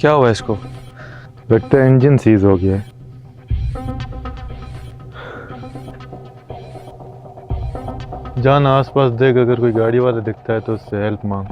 क्या हुआ इसको? लगता है इंजन सीज हो गया है। जान आसपास देख, अगर कोई गाड़ी वाला दिखता है तो उससे हेल्प मांग।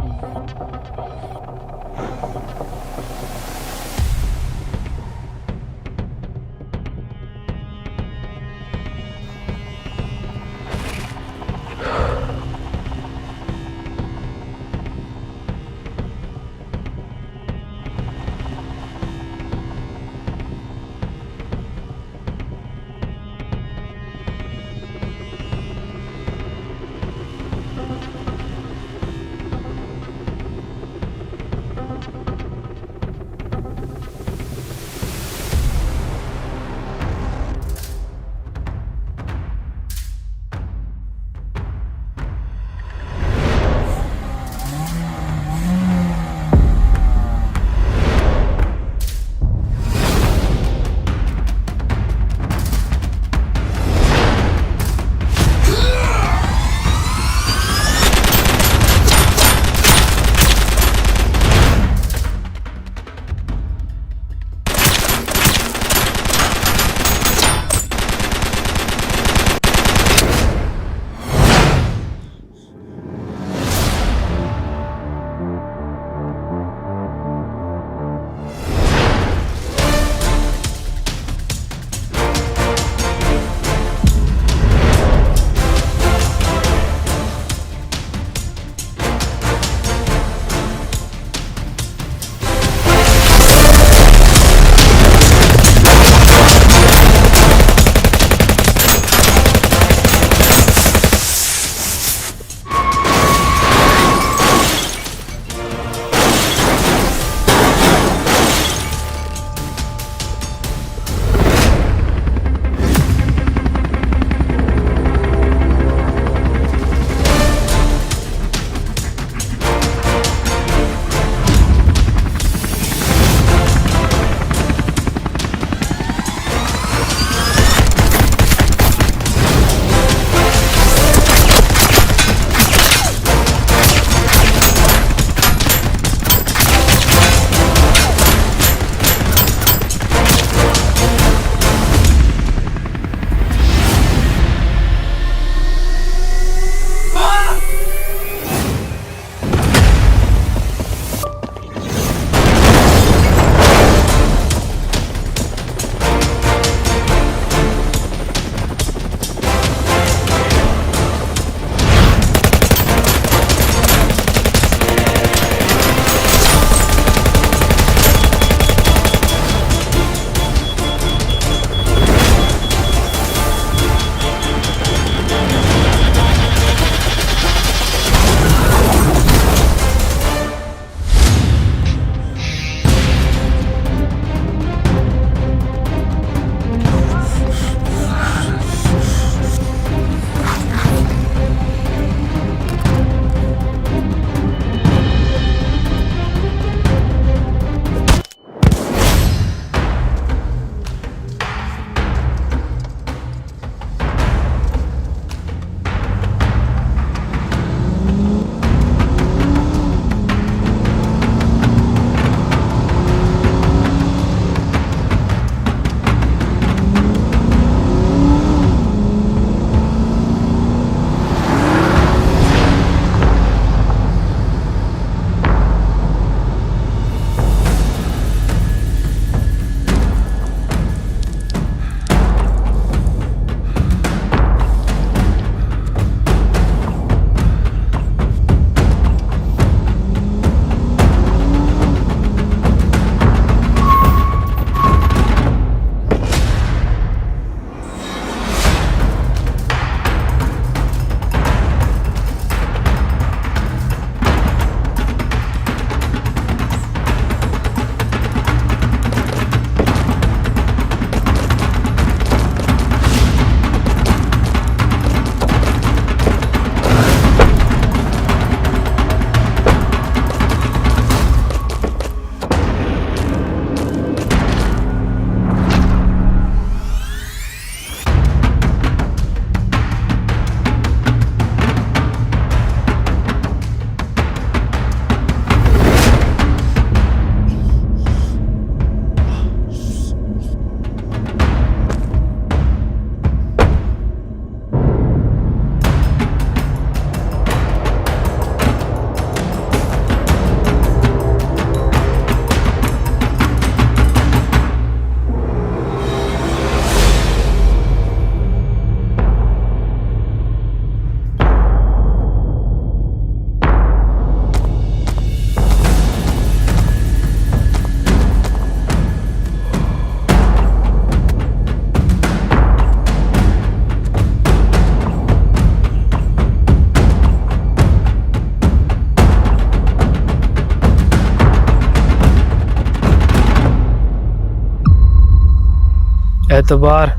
एतबार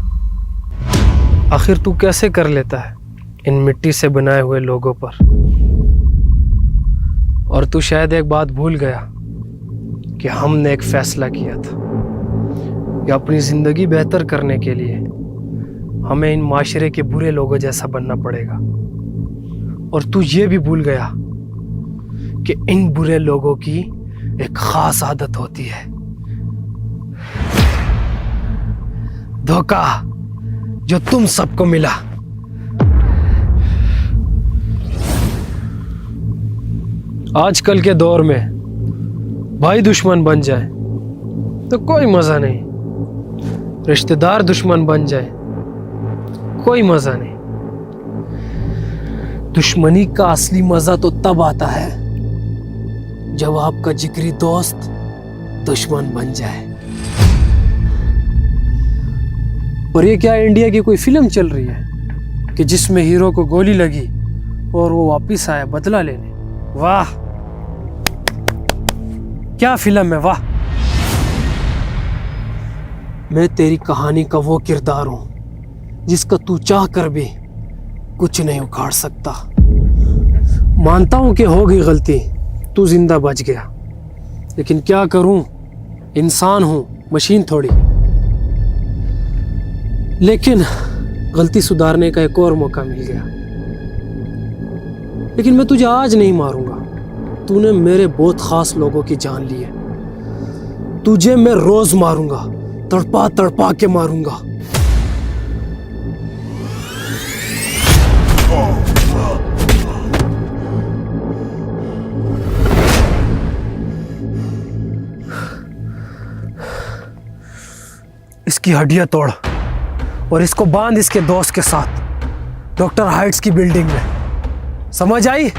आखिर तू कैसे कर लेता है इन मिट्टी से बनाए हुए लोगों पर? और तू शायद एक बात भूल गया कि हमने एक फैसला किया था कि अपनी जिंदगी बेहतर करने के लिए हमें इन माशरे के बुरे लोगों जैसा बनना पड़ेगा। और तू ये भी भूल गया कि इन बुरे लोगों की एक खास आदत होती है, धोखा, जो तुम सबको मिला। आजकल के दौर में भाई दुश्मन बन जाए तो कोई मजा नहीं, रिश्तेदार दुश्मन बन जाए कोई मजा नहीं। दुश्मनी का असली मजा तो तब आता है जब आपका जिगरी दोस्त दुश्मन बन जाए। और ये क्या इंडिया की कोई फिल्म चल रही है कि जिसमें हीरो को गोली लगी और वो वापिस आया बदला लेने? वाह क्या फिल्म है, वाह। मैं तेरी कहानी का वो किरदार हूं जिसका तू चाह कर भी कुछ नहीं उखाड़ सकता। मानता हूं कि हो गई गलती, तू जिंदा बच गया, लेकिन क्या करूं, इंसान हूं, मशीन थोड़ी। लेकिन गलती सुधारने का एक और मौका मिल गया। लेकिन मैं तुझे आज नहीं मारूंगा, तूने मेरे बहुत खास लोगों की जान ली है। तुझे मैं रोज मारूंगा, तड़पा तड़पा के मारूंगा। इसकी हड्डियां तोड़ और इसको बांध इसके दोस्त के साथ डॉक्टर हाइट्स की बिल्डिंग में, समझ आई?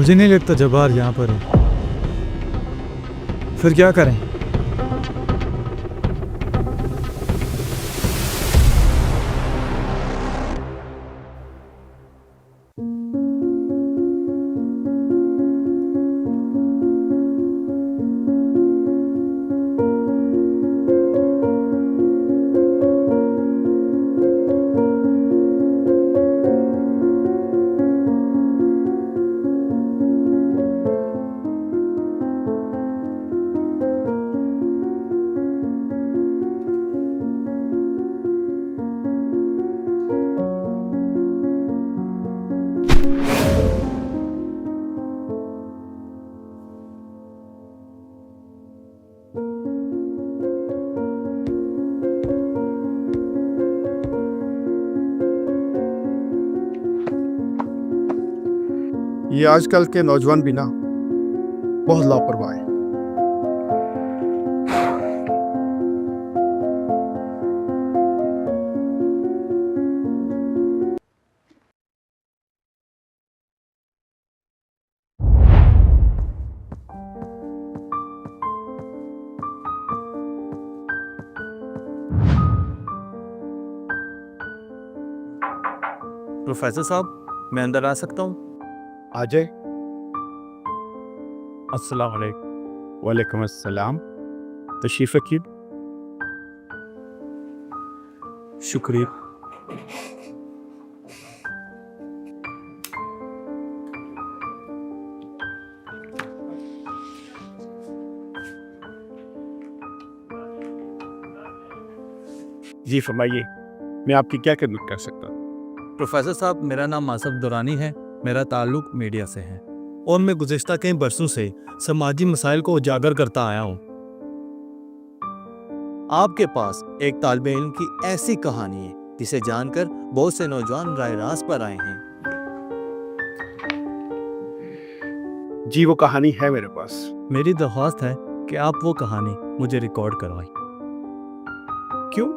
मुझे नहीं लगता जब्बार यहाँ पर है। फिर क्या करें? ये आजकल के नौजवान भी ना बहुत लापरवाह हैं। प्रोफेसर साहब, मैं अंदर आ सकता हूँ? आ जाए। अस्सलाम वालेकुम। वालेकुम अस्सलाम। तशरीफ रखिए। शुक्रिया। जी फरमाइए, मैं आपकी क्या खिदमत कर सकता हूँ? प्रोफेसर साहब, मेरा नाम आसफ दुरानी है। मेरा ताल्लुक मीडिया से है और मैं गुज़िश्ता कई बरसों से समाजी मसाइल को उजागर करता आया हूँ। आपके पास एक तालिबे इल्म की ऐसी कहानी है जिसे जानकर बहुत से नौजवान राय रास्त पर आए हैं। जी वो कहानी है मेरे पास। मेरी दरख्वास्त है कि आप वो कहानी मुझे रिकॉर्ड करवाएं। क्यों?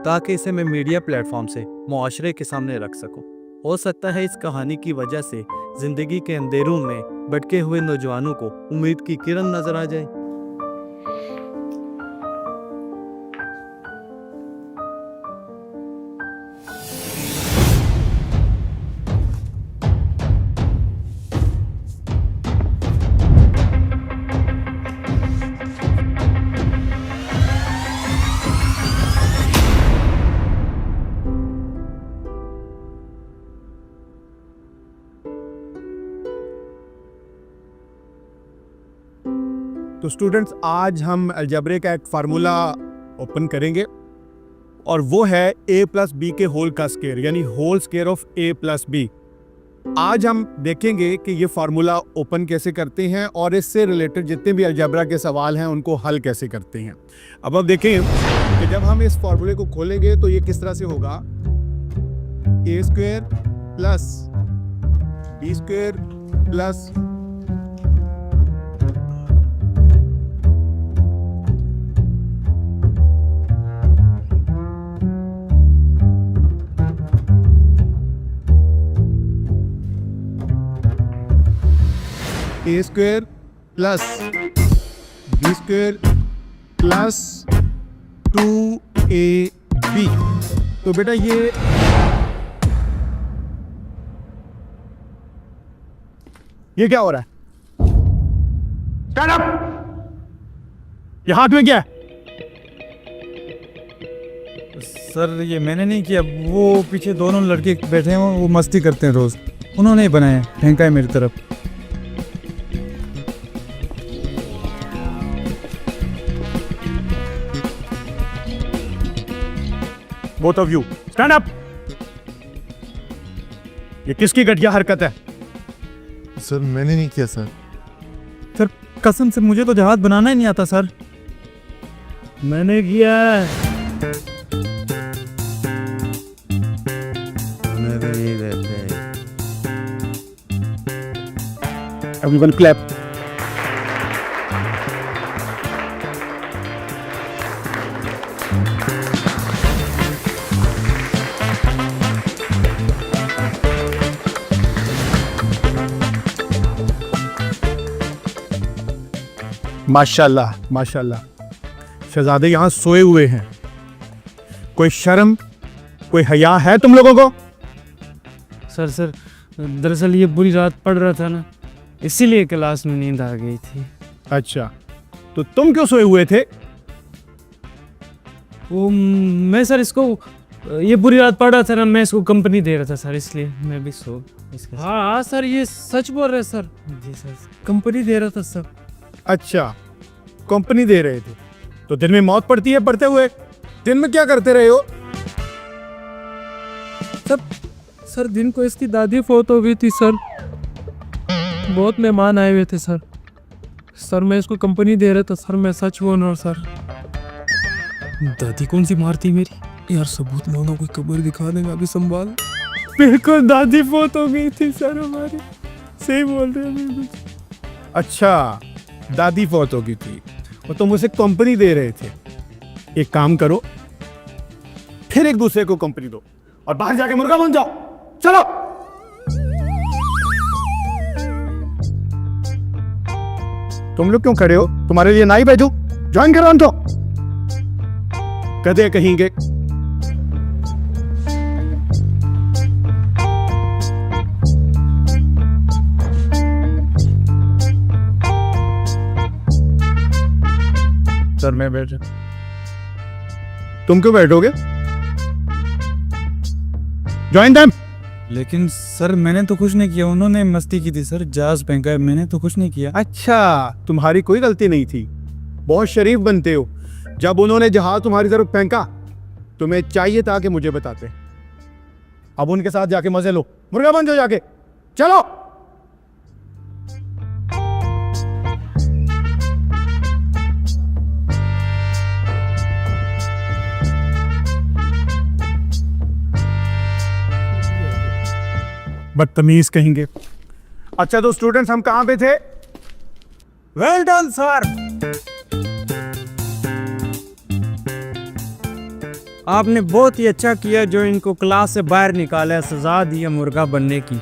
ताकि इसे मैं मीडिया प्लेटफॉर्म से मुआशरे के सामने रख सकूं। हो सकता है इस कहानी की वजह से जिंदगी के अंधेरों में भटके हुए नौजवानों को उम्मीद की किरण नजर आ जाए। तो स्टूडेंट्स, आज हम अलजेब्रे का एक फार्मूला ओपन करेंगे और वो है a+b के होल का स्क्वायर, यानी होल स्क्वायर ऑफ a+b। आज हम देखेंगे कि ये फार्मूला ओपन कैसे करते हैं और इससे रिलेटेड जितने भी अलजेब्रा के सवाल हैं उनको हल कैसे करते हैं। अब आप देखें कि जब हम इस फार्मूले को खोलेंगे तो ये किस तरह से होगा। a² plus b² plus a² plus b² plus 2ab। तो बेटा ये क्या हो रहा है? Stand up! ये हाथ में क्या है? सर ये मैंने नहीं किया, वो पीछे दोनों लड़के बैठे हैं, वो मस्ती करते हैं रोज, उन्होंने ही बनाया, फेंका है मेरी तरफ। Both of you, stand up! ये किसकी घटिया हरकत है? सर मैंने नहीं किया सर। सर कसम से मुझे तो जहाज बनाना ही नहीं आता सर। मैंने किया है। Everyone clap. माशाल्लाह माशाल्लाह। शहजादे यहाँ सोए हुए हैं, कोई शर्म कोई हया है तुम लोगों को? सर दरअसल ये बुरी रात पड़ रहा था ना, इसीलिए क्लास में नींद आ गई थी। अच्छा, तो तुम क्यों सोए हुए थे? वो मैं सर इसको, ये बुरी रात पड़ रहा था ना, मैं इसको कंपनी दे रहा था सर, इसलिए मैं भी सो इसके साथ। हाँ सर, ये सच बोल रहे सर, जी सर। कंपनी दे रहा था सर। अच्छा, कंपनी दे रहे थे, तो दिन में मौत पड़ती है पढ़ते हुए, दिन में क्या करते रहे हो? सर दिन को इसकी दादी फोत हो गई थी सर, बहुत मेहमान आए हुए थे सर। सर मैं इसको कंपनी दे रहा था सर, मैं सच बोल रहा हूँ सर। दादी कौन सी मारती मेरी? यार सबूत मानो, कोई कब्र दिखा देगा अभी संभाल। बिल्कुल दादी फोत हो गई थी सर हमारी, सही बोल रहे हैं बिल्कुल। अच्छा, दादी फौत हो गई थी और तुम उसे कंपनी दे रहे थे। एक काम करो, फिर एक दूसरे को कंपनी दो और बाहर जाके मुर्गा बन जाओ। चलो। तुम लोग क्यों खड़े हो? तुम्हारे लिए ना ही भेजू? ज्वाइन करो तो कदे कहेंगे। सर मैं बैठ। तुम क्यों बैठोगे? Join them. लेकिन सर मैंने तो कुछ नहीं किया, उन्होंने मस्ती की थी सर, जहाज फेंका है, मैंने तो कुछ नहीं किया। अच्छा, तुम्हारी कोई गलती नहीं थी, बहुत शरीफ बनते हो। जब उन्होंने जहाज तुम्हारी तरफ फेंका, तुम्हें चाहिए था कि मुझे बताते। अब उनके साथ जाके मजे लो, मुर्गा बन जाओ जाके। चलो। बदतमीज कहेंगे। अच्छा तो स्टूडेंट्स, हम कहां पे थे? Well done sir. आपने बहुत ही अच्छा किया जो इनको क्लास से बाहर निकाला, सजा दी मुर्गा बनने की।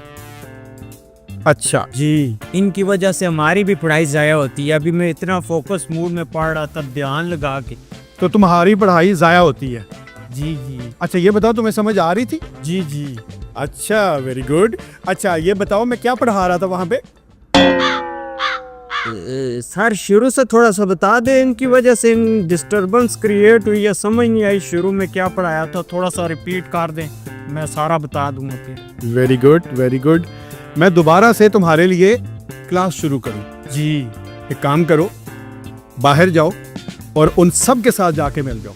अच्छा जी, इनकी वजह से हमारी भी पढ़ाई ज़ाया होती है। अभी मैं इतना फोकस मूड में पढ़ रहा था, ध्यान लगा के। तो तुम्हारी पढ़ाई जाया होती है? जी जी अच्छा ये बताओ, तुम्हें समझ आ रही थी? जी जी। अच्छा, वेरी गुड। अच्छा ये बताओ, मैं क्या पढ़ा रहा था वहां पे? सर शुरू से थोड़ा सा बता दें, इनकी वजह से डिस्टरबेंस क्रिएट हुई है, समझ नहीं आई शुरू में क्या पढ़ाया था, थोड़ा सा रिपीट कर दें, मैं सारा बता दूंगा फिर। Very good very good. मैं दोबारा से तुम्हारे लिए क्लास शुरू करूं? जी। एक काम करो, बाहर जाओ और उन सब के साथ जाके मिल जाओ।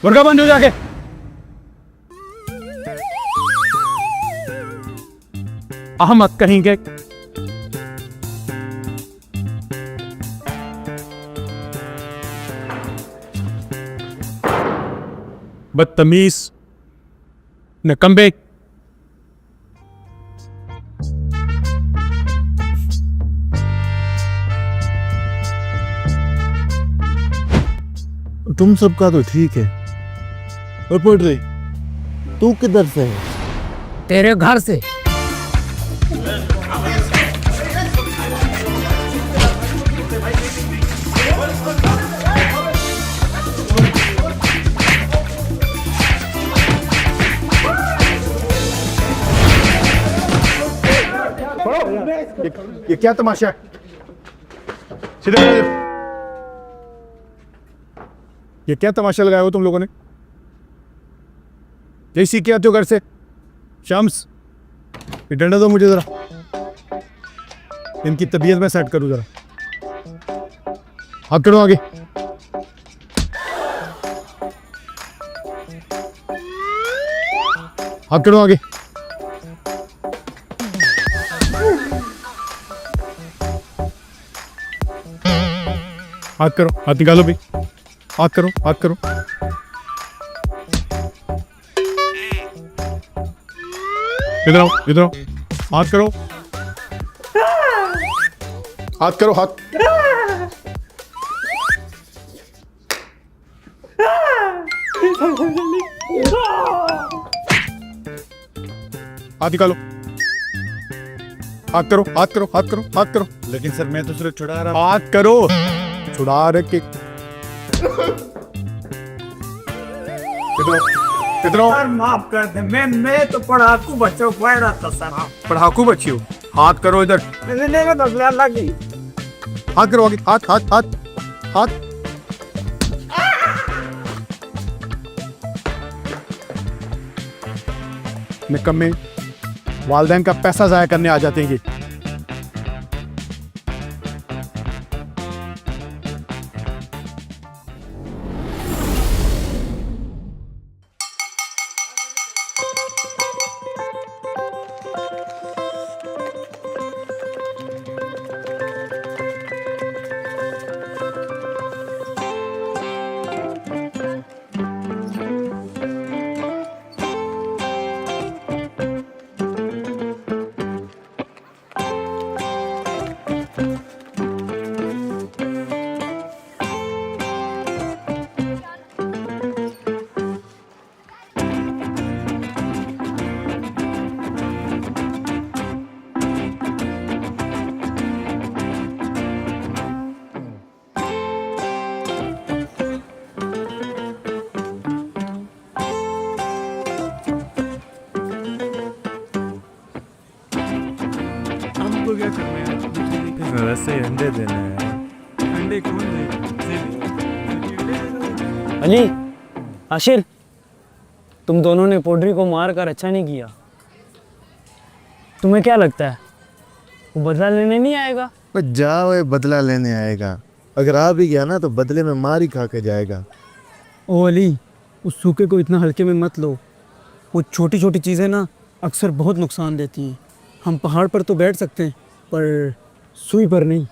मुर्गा बन जाओ जाके। अहमद कहेंगे। बदतमीज, निकम्बे। तुम सबका तो ठीक है, और पढ़ रही तू किधर से है? तेरे घर से। ये क्या तमाशा है? सीधे खड़े हो। ये क्या तमाशा लगाया हो तुम लोगों ने? यही सीख के आते हो घर से? शम्स, ये डंडा दो मुझे जरा, इनकी तबीयत में सेट करूं जरा। हाथ करो आगे। हाथ करो आगे। हाथ करो, हाथ निकालो भी। हाथ करो, हाथ करो। इधर आओ, इधर आओ। हाथ करो, हाथ करो, हाथ। हाथ निकालो। हाथ करो, हाथ करो, हाथ करो, हाथ करो। लेकिन सर मैं तो सिर्फ छुड़ा रहा। हाथ करो। छुड़ा रखे कितना माफ कर दे, मैं तो पढ़ाकू बच्चों को रहा था सर। पढ़ाकू बच्ची हो। हाथ करो इधर, लगी हाथ करो आगे, हाथ हाथ हाथ हाथ। निकम्मे, वालदैन का पैसा जाया करने आ जाते हैं ये। हमको क्या करना है? वैसे ही अंडे देने हैं। अंडे कौन दे? अली, आशिर, तुम दोनों ने पोड्री को मार कर अच्छा नहीं किया। तुम्हें क्या लगता है वो बदला लेने नहीं आएगा? पर जाओ, ये बदला लेने आएगा। अगर आ भी गया ना तो बदले में मार ही खा के जाएगा। ओ अली, उस सूखे को इतना हल्के में मत लो। वो छोटी छोटी चीज़ें ना अक्सर बहुत नुकसान देती हैं। हम पहाड़ पर तो बैठ सकते हैं पर सुई पर नहीं।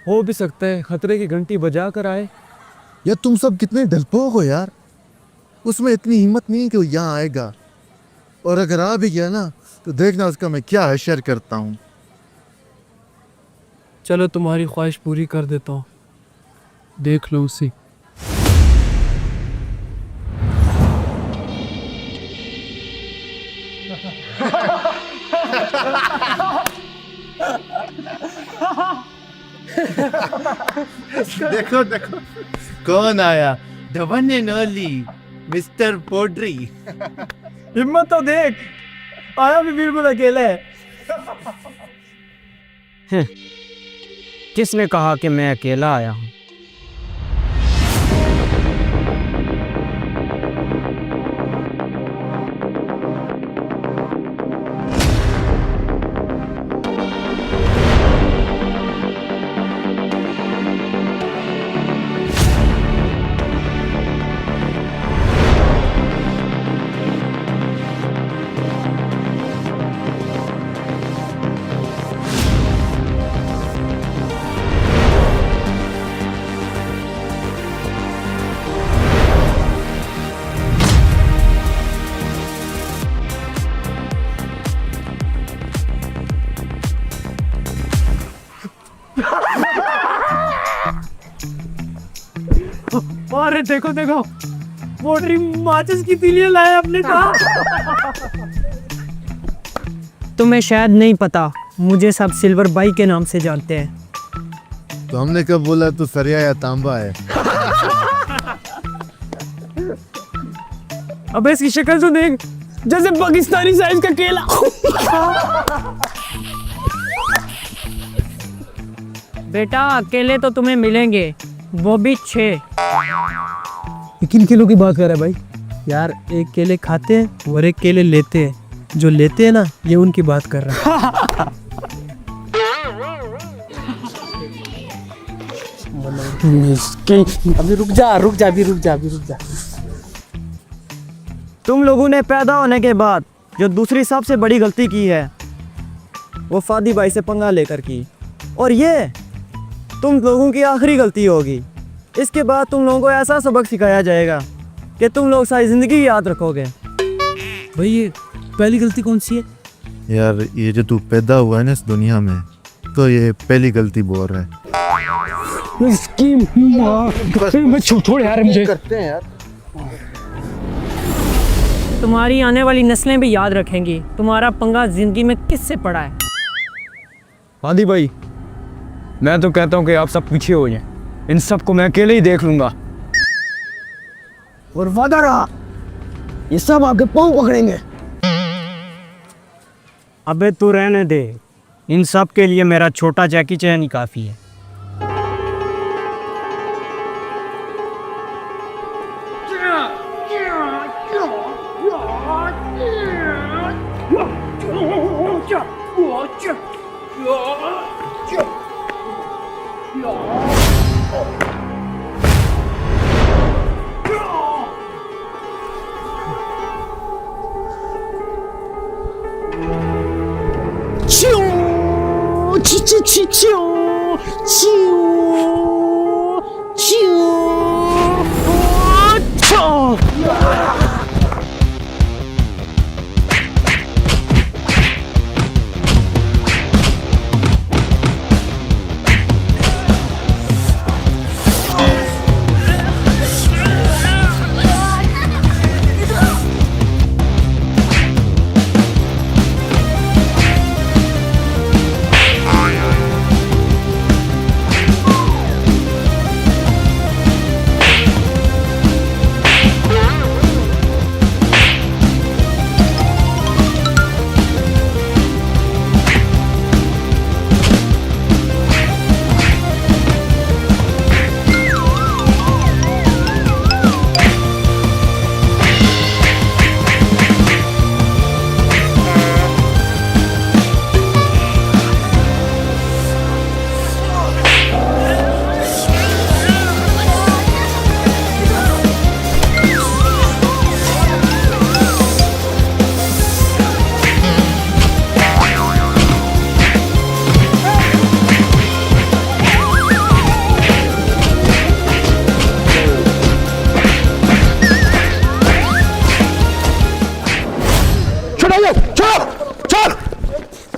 हो भी सकता है खतरे की घंटी बजा कर आए। यार तुम सब कितने डरपोक हो यार। उसमें इतनी हिम्मत नहीं है कि वो यहाँ आएगा, और अगर आ भी गया ना तो देखना उसका मैं क्या हशर करता हूँ। चलो तुम्हारी ख्वाहिश पूरी कर देता हूँ, देख लो उसी। देखो देखो कौन आया, the one and only Mr पोड्री। हिम्मत तो देख, आया भी बिल्कुल अकेला है। किसने कहा कि मैं अकेला आया हूँ? अरे देखो देखो, पोड्री माचिस की तीलियां लाया अपने साथ। तुम्हें शायद नहीं पता, मुझे सब सिल्वर बाई के नाम से जानते हैं। तो हमने कब बोला तू सरिया या तांबा है? अबे इसकी शक्ल तो देख, जैसे पाकिस्तानी साइज का केला। बेटा अकेले तो तुम्हें मिलेंगे, वो भी 6। किन केलों की बात कर रहा है भाई? यार एक केले खाते हैं और एक केले लेते हैं। जो लेते हैं ना, ये उनकी बात कर रहा है। अभी रुक जा तुम लोगों ने पैदा होने के बाद जो दूसरी सबसे बड़ी गलती की है वो फादी भाई से पंगा लेकर की, और ये तुम लोगों की आखिरी गलती होगी। इसके बाद तुम लोगों को ऐसा सबक सिखाया जाएगा कि तुम लोग सारी ज़िंदगी याद रखोगे। भाई ये पहली गलती कौन सी है? यार ये जो तू पैदा हुआ है ना इस दुनिया में, तो ये पहली गलती बोल रहा है। इसकी माँ, छोड़ यार मुझे। करते हैं यार। तुम्हारी आने वाली नस्लें भी याद रखेंगी तुम्हारा पंगा जिंदगी में किससे पड़ा है। हादी भाई, मैं तो कहता हूँ कि आप सब पीछे हो जाएं। इन सबको मैं अकेले ही देख लूंगा। और वादा रहा, ये सब आपके पाँव पकड़ेंगे। अबे तू रहने दे, इन सब के लिए मेरा छोटा जैकी चैन ही काफ़ी है।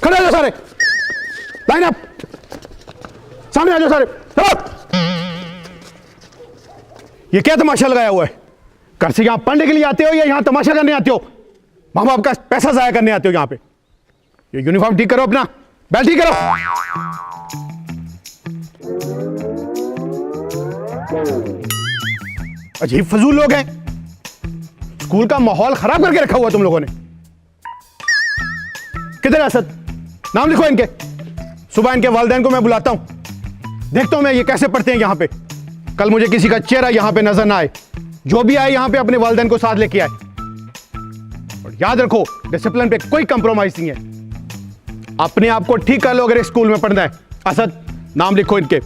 खड़े हो जाओ सारे, लाइन अप, सामने आ जाओ सारे। ये क्या तमाशा लगाया हुआ है? घर से यहां पढ़ने के लिए आते हो या यहां तमाशा करने आते हो? माँ बाप का पैसा जाया करने आते हो यहां पे? ये यूनिफॉर्म ठीक करो, अपना बेल्ट ठीक करो। अजीब फजूल लोग हैं, स्कूल का माहौल खराब करके रखा हुआ तुम लोगों ने। किधर असद? नाम लिखो इनके। सुबह इनके वालिदैन को मैं बुलाता हूं, देखता हूं मैं ये कैसे पढ़ते हैं यहां पे। कल मुझे किसी का चेहरा यहां पे नजर ना आए। जो भी आए यहां पे अपने वालिदैन को साथ लेके आए। और याद रखो, डिसिप्लिन पे कोई कंप्रोमाइज नहीं है। अपने आप को ठीक कर लो अगर इस स्कूल में पढ़ना है। असद, नाम लिखो इनके।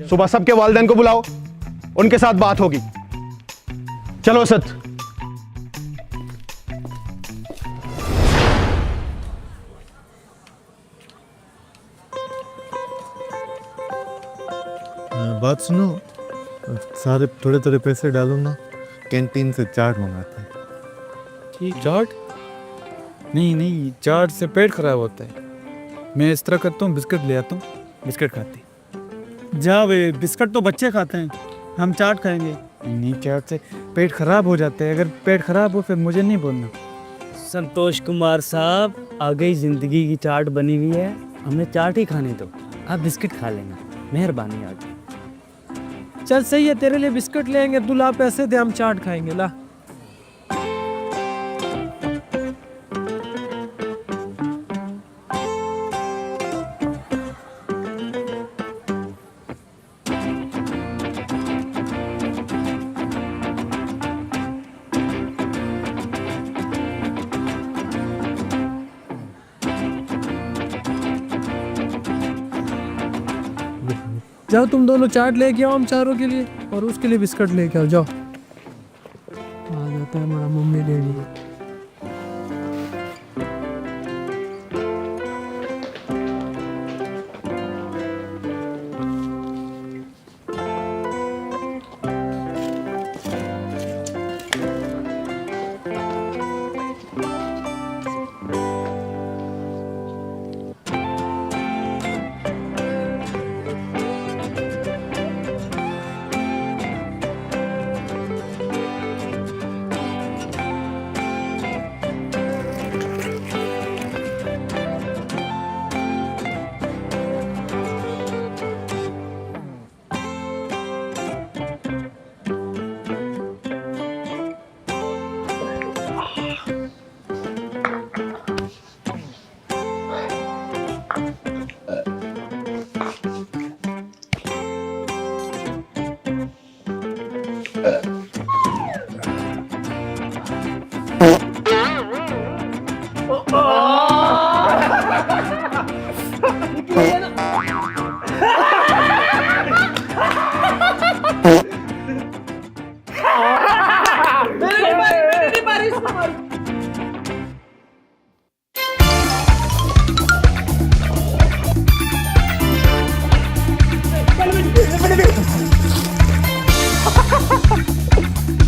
सुबह सबके वालिदैन को बुलाओ, उनके साथ बात होगी। चलो असद। बात सुनो, सारे थोड़े थोड़े पैसे डालो ना, कैंटीन से चाट मंगाते हैं। चाट? नहीं नहीं, चाट से पेट खराब होता है। मैं इस तरह करता हूँ, बिस्किट ले आता हूँ, बिस्किट खाते। जा वे, बिस्किट तो बच्चे खाते हैं, हम चाट खाएंगे। नहीं, चाट से पेट खराब हो जाता है। अगर पेट खराब हो फिर मुझे नहीं बोलना। संतोष कुमार साहब, आ गई जिंदगी की चाट बनी हुई है, हमें चाट ही खाने दो, आप बिस्किट खा लेना, मेहरबानी। आज चल सही है, तेरे लिए बिस्किट लेंगे, तू ला पैसे दे, हम चाट खाएंगे। ला। जाओ तुम दोनों चाट लेके आओ हम चारों के लिए, और उसके लिए बिस्किट लेके आओ। जाओ। आ जाता है हमारा मम्मी डैडी।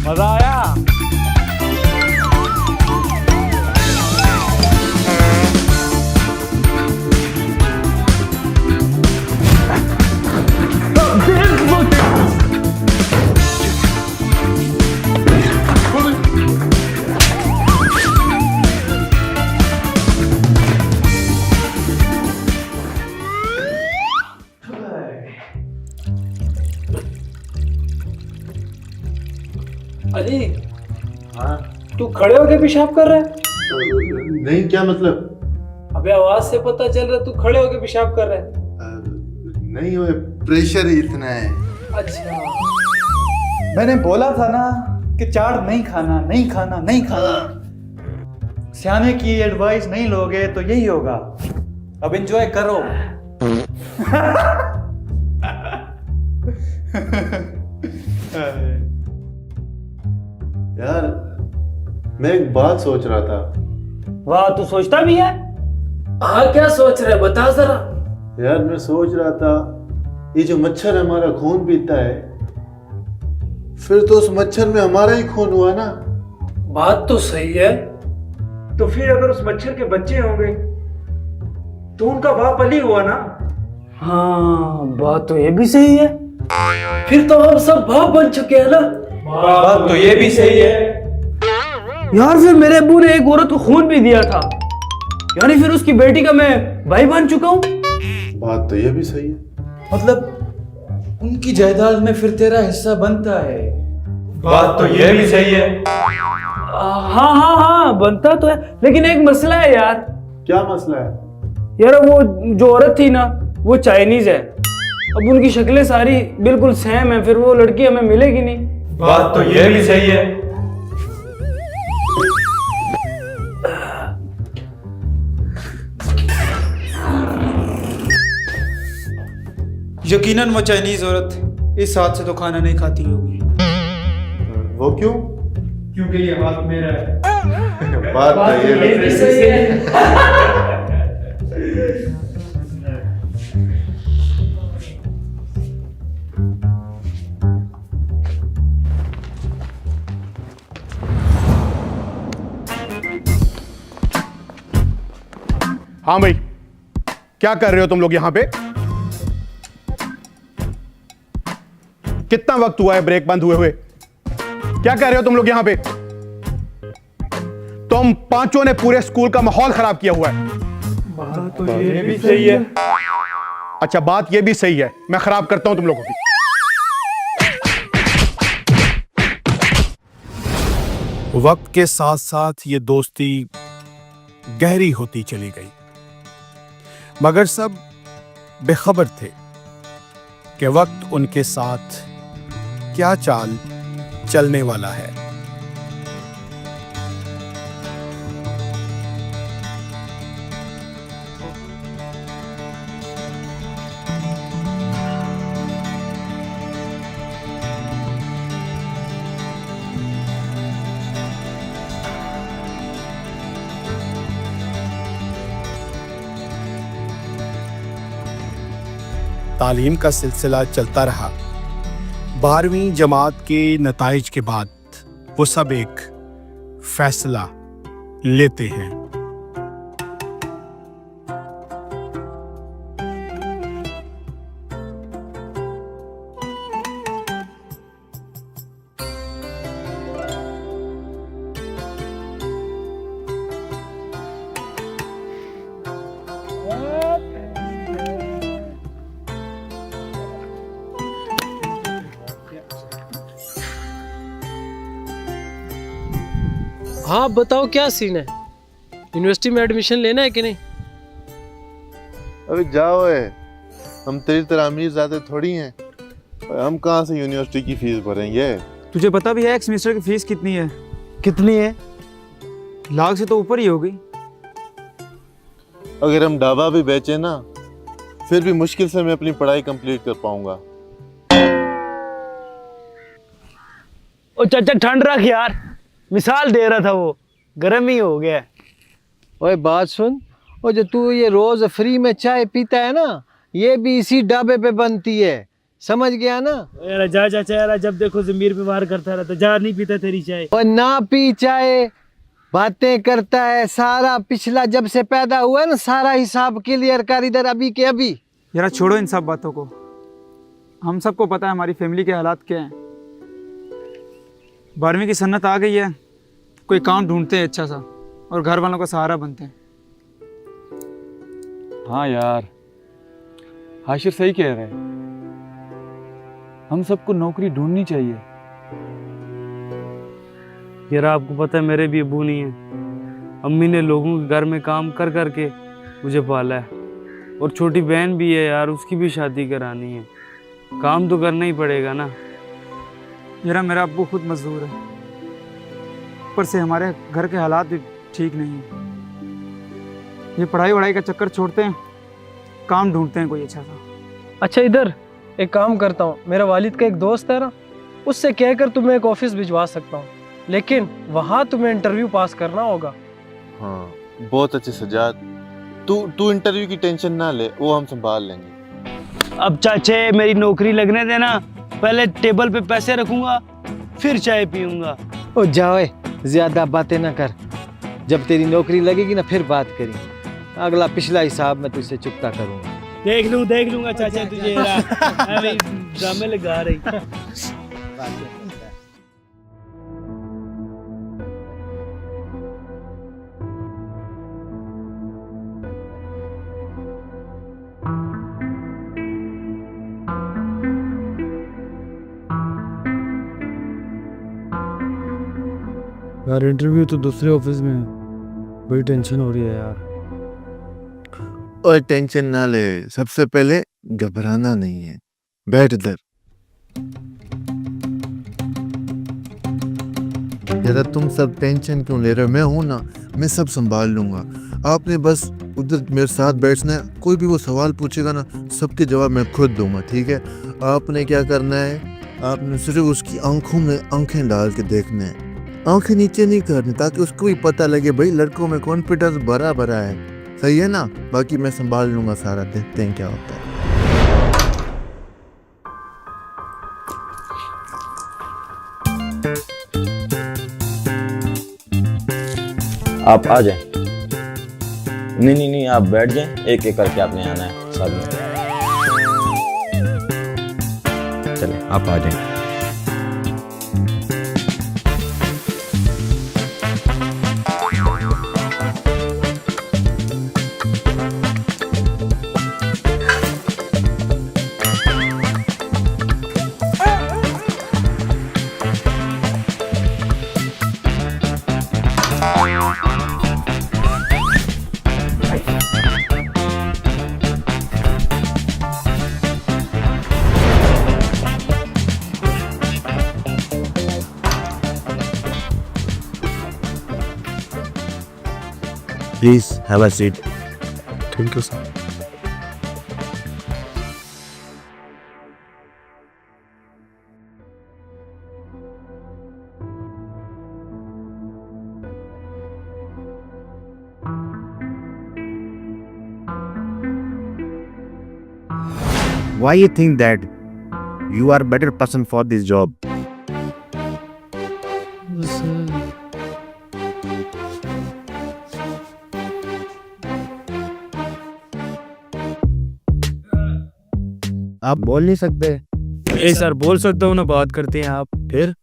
मजा आया? अली, तू खड़े होके पेशाब कर रहा है? नहीं, क्या मतलब? अबे आवाज से पता चल रहा है तू खड़े होके पेशाब कर रहा है। नहीं, वो प्रेशर ही इतना है। अच्छा, मैंने बोला था ना कि चाट नहीं खाना, नहीं खाना, नहीं खाना। सियाने की एडवाइस नहीं लोगे तो यही होगा। अब एंजॉय करो। यार, मैं एक बात सोच रहा था। वाह, तू सोचता भी है? हाँ, क्या सोच रहे बता जरा। यार, मैं सोच रहा था, ये जो मच्छर हमारा खून पीता है, फिर तो उस मच्छर में हमारा ही खून हुआ ना। बात तो सही है। तो फिर अगर उस मच्छर के बच्चे होंगे तो उनका बाप अली हुआ ना। हाँ, बात तो ये भी सही है। फिर तो हम सब बाप बन चुके हैं ना। बात तो ये भी सही है। यार, फिर मेरे अब्बू ने एक औरत को खून भी दिया था, यानी फिर उसकी बेटी का मैं भाई बन चुका हूँ। बात तो ये भी सही है। मतलब उनकी जायदाद में फिर तेरा हिस्सा बनता है। बात तो ये भी सही है। हाँ हाँ हाँ, बनता तो है, लेकिन एक मसला है यार। क्या मसला है? यार, वो जो औरत थी ना, वो चाइनीज है। अब उनकी शक्लें सारी बिल्कुल सेम है, फिर वो लड़की हमें मिलेगी नहीं। बात तो ये भी सही है। यकीनन वो चाइनीज औरत इस हाथ से तो खाना नहीं खाती होगी। वो क्यों? क्योंकि ये हाथ मेरा है। बात तो ये भी सही है। हाँ भाई, क्या कर रहे हो तुम लोग यहां पे? कितना वक्त हुआ है ब्रेक बंद हुए हुए? क्या कर रहे हो तुम लोग यहां पे? तुम पांचों ने पूरे स्कूल का माहौल खराब किया हुआ है। बात तो ये भी सही है। अच्छा, बात ये भी सही है, मैं खराब करता हूं तुम लोगों की। वक्त के साथ साथ ये दोस्ती गहरी होती चली गई, मगर सब बेखबर थे कि वक्त उनके साथ क्या चाल चलने वाला है। तालीम का सिलसिला चलता रहा। 12वीं जमात के नताइज के बाद वो सब एक फैसला लेते हैं। हाँ, बताओ क्या सीन है? यूनिवर्सिटी में एडमिशन लेना है कि नहीं? अबे जाओ है, हम तेरी तरह अमीर ज़्यादा थोड़ी हैं। हम कहाँ से यूनिवर्सिटी की फीस भरेंगे? तुझे पता भी है एक सेमेस्टर की फीस कितनी है? कितनी है? लाख से तो ऊपर ही होगी। अगर हम ढाबा भी बेचे ना, फिर भी मुश्किल से मैं अपनी पढ़ाई कंप्लीट कर पाऊंगा। ओ चाचा ठंड रख यार, मिसाल दे रहा था, वो गर्म ही हो गया। ओए बात सुन, और जो तू ये रोज फ्री में चाय पीता है ना, ये भी इसी ढाबे पे बनती है। समझ गया ना? यार जा चाचा यार, जब देखो जमीर पे वार करता रहता, जा नहीं पीता तेरी चाय। और ना पी चाहे, बातें करता है सारा पिछला जब से पैदा हुआ है ना, सारा हिसाब क्लियर कर इधर अभी के अभी। यार छोड़ो इन सब बातों को, हम सबको पता है हमारी फैमिली के हालात क्या हैं। 12वीं की सन्नत आ गई है, कोई काम ढूंढते हैं अच्छा सा और घर वालों का सहारा बनते हैं। हाँ यार, हाशिर सही कह रहे हैं, हम सबको नौकरी ढूंढनी चाहिए। यार आपको पता है मेरे भी अबू नहीं है, अम्मी ने लोगों के घर में काम कर कर के मुझे पाला है, और छोटी बहन भी है यार, उसकी भी शादी करानी है, काम तो करना ही पड़ेगा ना। यार मेरा अब्बू खुद मजदूर है, ऊपर से हमारे घर के हालात भी ठीक नहीं हैं। ये पढ़ाई वढ़ाई का चक्कर छोड़ते हैं, काम ढूंढते हैं कोई अच्छा सा। अच्छा इधर एक काम करता हूँ, मेरा वालिद का एक दोस्त है ना, उससे कहकर तुम्हें एक ऑफिस भिजवा सकता हूँ, लेकिन वहाँ तुम्हें इंटरव्यू पास करना होगा। हाँ बहुत अच्छे सजाद, तू इंटरव्यू की टेंशन ना ले, वो हम संभाल लेंगे। अब चाचे मेरी नौकरी लगने देना, पहले टेबल पे पैसे रखूंगा फिर चाय पीऊंगा। ओ जाओ, ज्यादा बातें ना कर, जब तेरी नौकरी लगेगी ना फिर बात करेंगे, अगला पिछला हिसाब मैं तुझसे चुकता करूंगा। देख लूंगा चाचा तुझे ड्रामे लगा रही। यार इंटरव्यू तो दूसरे ऑफिस में है, बड़ी टेंशन हो रही है यार। और टेंशन ना ले, सबसे पहले घबराना नहीं है, बैठ इधर। ज़्यादा तुम सब टेंशन क्यों ले रहे हो, मैं हूं ना, मैं सब संभाल लूंगा। आपने बस उधर मेरे साथ बैठना है, कोई भी वो सवाल पूछेगा ना, सबके जवाब मैं खुद दूंगा, ठीक है? आपने क्या करना है, आपने सिर्फ उसकी आंखों में आंखें डाल के देखना है, आंखें नीचे नहीं करनी, ताकि उसको भी पता लगे भाई लड़कों में कॉन्फिडेंस भरा भरा है, सही है ना? बाकी मैं संभाल लूंगा सारा, देखते हैं क्या होता है। आप आ जाएं। नहीं, आप बैठ जाएं, एक एक करके आपने आना है सब में। चलें आप आ जाएं। Please have a seat. Thank you, sir. Why you think that you are better person for this job? आप बोल नहीं सकते? ए सर बोल सकता हूँ ना, बात करते हैं आप। फिर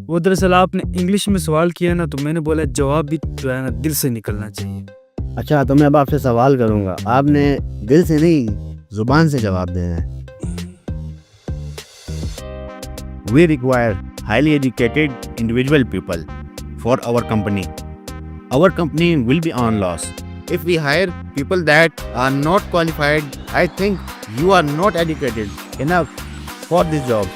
वो दरअसल आपने इंग्लिश में सवाल किया ना, तो मैंने बोला जवाब भी जो है ना दिल से निकलना चाहिए। अच्छा, तो मैं अब आपसे सवाल करूंगा, आपने दिल से नहीं जुबान से जवाब देना है। We require highly educated individual people for our company. Our company will be on loss if we hire people that are not qualified. I think you are not educated enough for this job.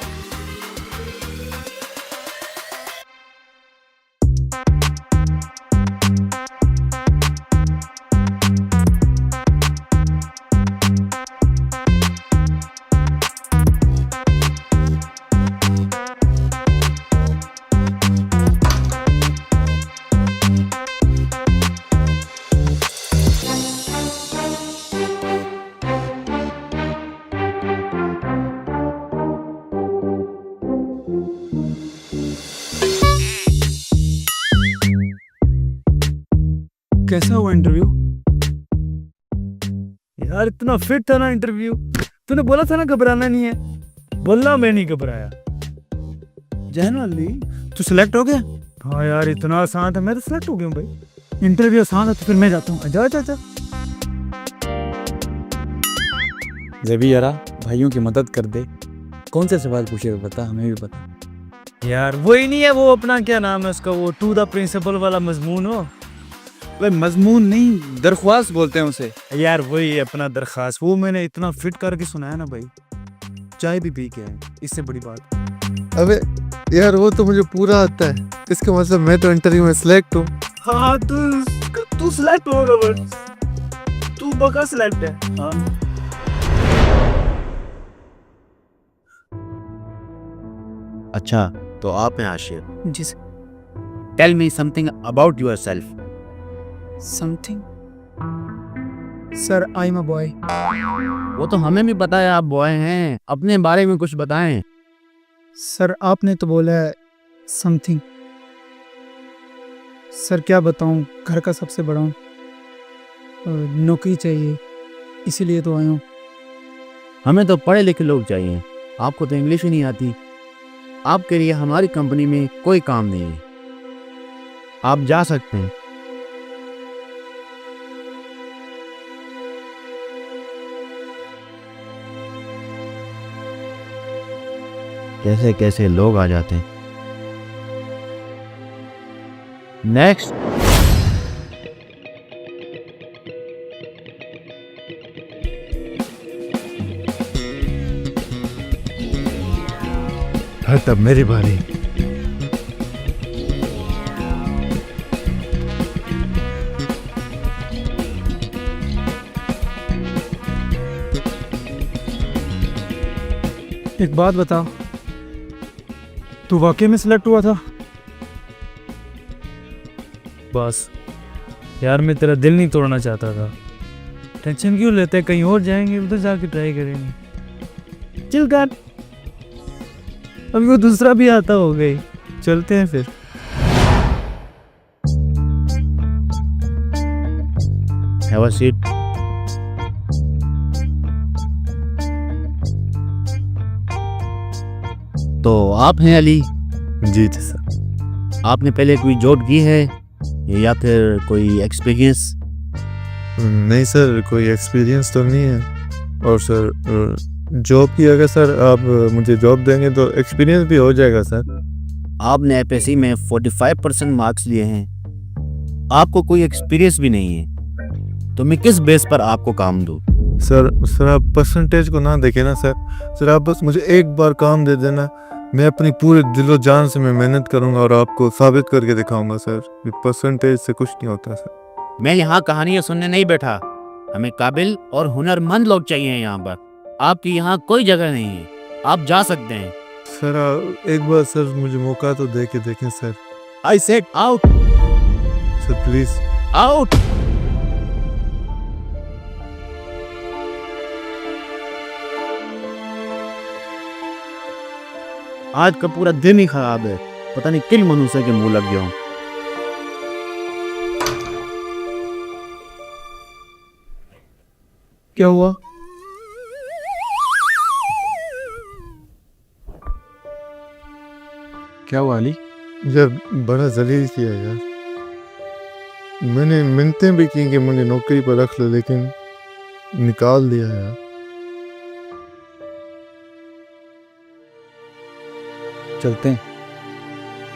कैसा हुआ interview? यार इतना fit था ना interview. तूने बोला था ना घबराना नहीं है। बोलना मैं नहीं घबराया। जनरली तू सिलेक्ट हो गया? हाँ यार इतना आसान था, मैं तो सिलेक्ट हो गया हूँ भाई। इंटरव्यू आसान है तो फिर मैं जाता हूँ। जा जा जा। जबी यारा भाइयों की मदद कर दे। कौन से सवाल पूछेगा बता, हमें भी पता। यार वही नहीं है वो अपना क्या नाम है उसका, वो टू द प्रिंसिपल वाला मजमून हो। भाई मजमून नहीं, दरख्वास्त बोलते हैं उसे। यार वही है अपना दरखास्त। वो मैंने इतना फिट करके सुनाया ना भाई, चाय भी पी के आए, इससे बड़ी बात। अबे यार वो तो मुझे पूरा आता है, इसका मतलब मैं तो इंटरव्यू में सिलेक्ट हूँ। हाँ तू सिलेक्ट होगा बस, तू बका सिलेक्ट है। हाँ अच्छा तो आप हैं आशिर। जी sir. Tell me something about yourself. Something sir, I am a boy. वो तो हमें भी पता है आप बॉय हैं, अपने बारे में कुछ बताएं। सर आपने तो बोला है समथिंग। सर क्या बताऊं, घर का सबसे बड़ा हूं, नौकरी चाहिए इसीलिए तो आया हूं। हमें तो पढ़े लिखे लोग चाहिए, आपको तो इंग्लिश ही नहीं आती। आपके लिए हमारी कंपनी में कोई काम नहीं है, आप जा सकते हैं। कैसे कैसे लोग आ जाते हैं। नेक्स्ट। हाँ तब मेरी बारी। एक बात बता, तू वाकई में सिलेक्ट हुआ था? बस यार मैं तेरा दिल नहीं तोड़ना चाहता था। टेंशन क्यों लेते, कहीं और जाएंगे, उधर जाके ट्राई करेंगे। चिल कर, अभी वो दूसरा भी आता हो गई। चलते हैं फिर। Have a seat. तो आप हैं अली? जी जी सर। आपने पहले कोई जॉब की है या फिर कोई एक्सपीरियंस? नहीं सर, कोई एक्सपीरियंस तो नहीं है। और सर जॉब की अगर सर आप मुझे जॉब देंगे तो एक्सपीरियंस भी हो जाएगा सर। आपने एफएससी में 45% मार्क्स लिए हैं, आपको कोई एक्सपीरियंस भी नहीं है, तो मैं किस बेस पर आपको काम दूं? सर आप परसेंटेज को ना देखें ना सर आप बस मुझे एक बार काम दे देना, मैं अपनी पूरे दिलो जान से मैं मेहनत करूंगा और आपको साबित करके दिखाऊंगा सर। परसेंटेज से कुछ नहीं होता सर। मैं यहाँ कहानियाँ सुनने नहीं बैठा, हमें काबिल और हुनरमंद लोग चाहिए यहाँ पर। आपकी यहाँ कोई जगह नहीं है, आप जा सकते हैं। सर एक बार सर मुझे मौका तो दे के देखें sir. I said out. Sir please out. आज का पूरा दिन ही खराब है, पता नहीं किन मनुष्य के मुंह लग गया हूं। क्या हुआ? क्या हुआ अली? यार बड़ा जलील किया यार, मैंने मिन्नतें भी की कि मुझे नौकरी पर रख लो, लेकिन निकाल दिया यार। चलते हैं,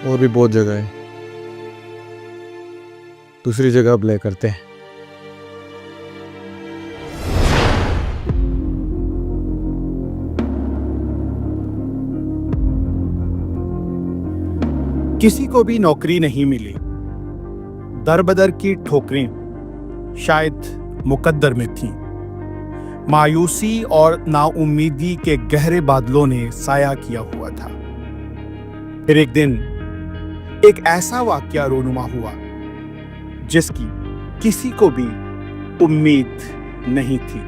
और भी बहुत जगह है, दूसरी जगह अप्लाई करते हैं। किसी को भी नौकरी नहीं मिली, दर-बदर की ठोकरें शायद मुकद्दर में थीं। मायूसी और नाउम्मीदी के गहरे बादलों ने साया किया हुआ था। फिर एक दिन एक ऐसा वाकया रोनुमा हुआ जिसकी किसी को भी उम्मीद नहीं थी।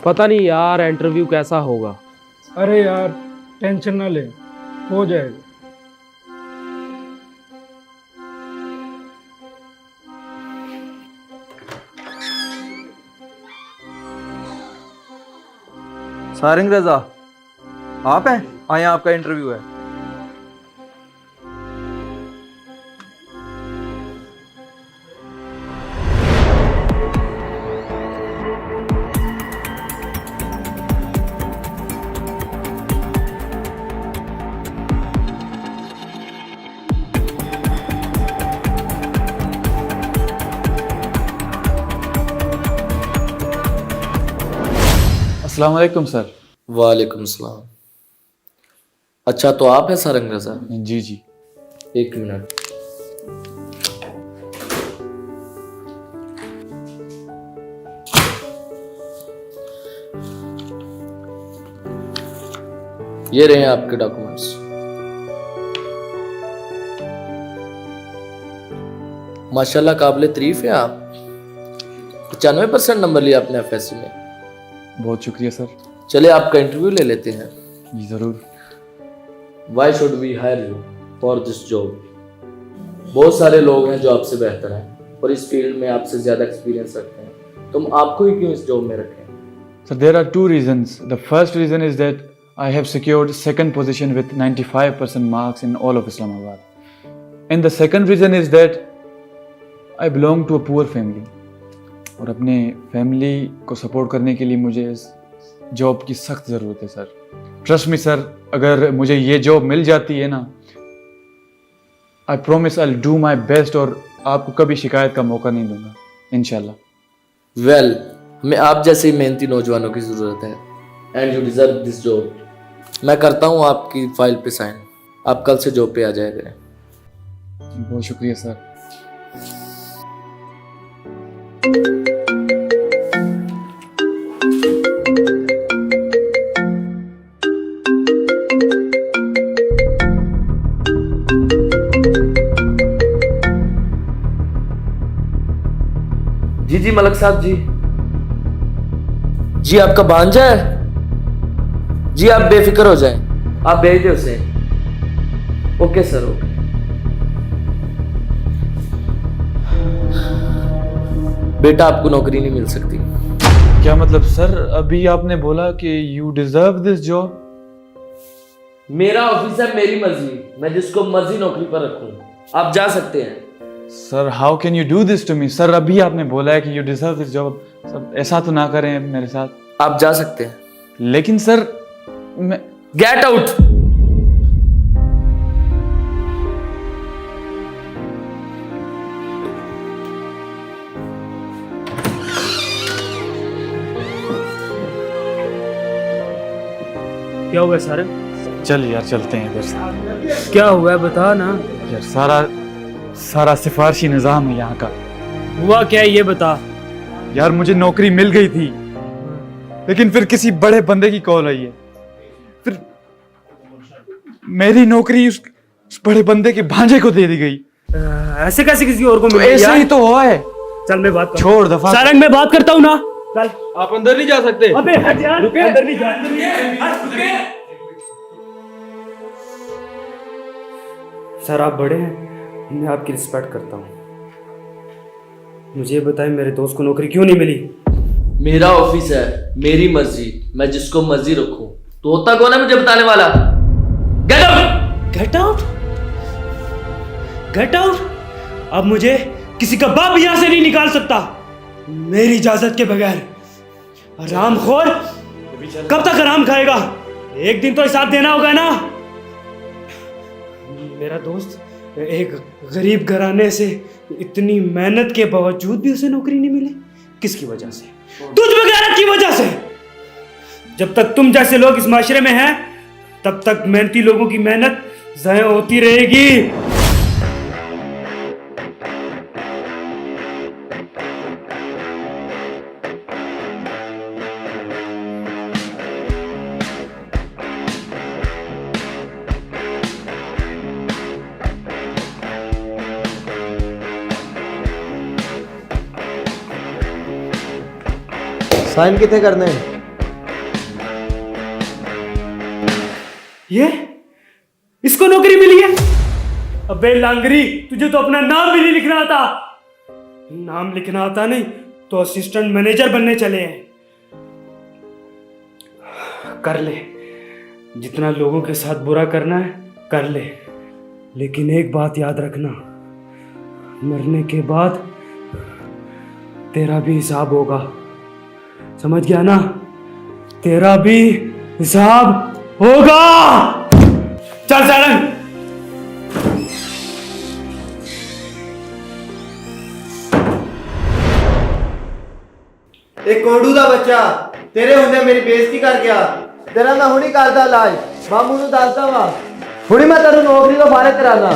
पता नहीं यार इंटरव्यू कैसा होगा। अरे यार टेंशन ना ले, हो जाएगा। सारंग रजा, आप हैं? आए, आपका इंटरव्यू है। अस्सलाम वालेकुम सर। वालेकुम सलाम। अच्छा, तो आप हैं सारंग रजा? जी जी। एक मिनट। ये रहे आपके डॉक्यूमेंट्स। माशाल्लाह काबिल तारीफ है आप। 95% नंबर लिया आपने एफएससी में। बहुत शुक्रिया सर। चले आपका इंटरव्यू ले लेते हैं। जी ज़रूर। Why should we hire you for this job? बहुत सारे लोग हैं जो आपसे बेहतर हैं और इस फील्ड में आपसे ज़्यादा एक्सपीरियंस रखते हैं। तुम आपको ही क्यों इस जॉब में रखें? Sir, there are two reasons. The first reason is that I have secured second position with 95% marks in all of Islamabad. And the second reason is that I belong to a poor family. और अपने family को support करने के लिए मुझे इस job की सख्त ज़रूरत है सर। ट्रस्ट मी सर, अगर मुझे ये जॉब मिल जाती है ना, I promise I will do my best और आपको कभी शिकायत का मौका नहीं दूंगा इंशाल्लाह। वेल, हमें आप जैसे मेहनती नौजवानों की ज़रूरत है and you deserve this job. मैं करता हूँ आपकी फाइल पे साइन। आप कल से जॉब पे आ जाया करें। बहुत शुक्रिया सर। जी जी मलक साहब जी। जी आपका भांजा है? जी आप बेफिक्र हो जाएं, आप भेज दे उसे। Okay sir, okay. बेटा आपको नौकरी नहीं मिल सकती। क्या मतलब सर? अभी आपने बोला कि यू डिजर्व दिस जॉब। मेरा ऑफिस है, मेरी मर्जी, मैं जिसको मर्जी नौकरी पर रखूं। आप जा सकते हैं। Sir how can you do this to me? Sir अभी आपने बोला है कि you deserve this job. Sir ऐसा तो ना करें मेरे साथ। आप जा सकते हैं। लेकिन सर मैं गेट आउट। क्या हुआ सारे? चल यार चलते हैं इधर से। क्या हुआ है बता ना। यार सारा सिफारशी निज़ाम है यहाँ का। हुआ क्या है ये बता। यार मुझे नौकरी मिल गई थी, लेकिन फिर किसी बड़े बंदे की कॉल आई है। फिर मेरी नौकरी उस बड़े बंदे के भांजे को दे दी गई। ऐसे कैसे किसी और को तो मिली? ऐसा ही तो हुआ है। चल मैं बात छोड़ दफा। सारंग मैं बात करता हूँ ना। चल आप अंदर नहीं जा सकते। अबे हट यार, अंदर नहीं जा। सर आप बड़े हैं, मैं आपकी रिस्पेक्ट करता हूँ। मुझे बताएं मेरे दोस्त को नौकरी क्यों नहीं मिली? मेरा ऑफिस है, मेरी मर्जी, मैं जिसको मर्जी रखूं। तो होता कौन है मुझे बताने वाला? Get out. Get out? Get out? अब मुझे किसी का बाप यहां से नहीं निकाल सकता मेरी इजाजत के बगैर। हरामखोर, कब तक हराम खाएगा? एक दिन तो हिसाब देना होगा ना। मेरा दोस्त एक गरीब घराने से इतनी मेहनत के बावजूद भी उसे नौकरी नहीं मिली। किसकी वजह से? तुझ वगैरह की वजह से। जब तक तुम जैसे लोग इस माशरे में हैं, तब तक मेहनती लोगों की मेहनत ज़ाया होती रहेगी। साइन कितने करने हैं? ये इसको नौकरी मिली है? अबे लांगरी, तुझे तो अपना नाम भी नहीं लिखना आता। नाम लिखना आता नहीं तो असिस्टेंट मैनेजर बनने चले हैं। कर ले, जितना लोगों के साथ बुरा करना है कर ले, लेकिन एक बात याद रखना, मरने के बाद तेरा भी हिसाब होगा। समझ गया ना? तेरा भी हिसाब होगा। चल सारंग। एक कोडू दा बच्चा तेरे हुंदे मेरी बेइज्जती कर गया। तेरा मैं हुणी करदा इलाज, मामू नूं दसदा वा, हुणी मैं तेनू नौकरी तो फारिग कराना।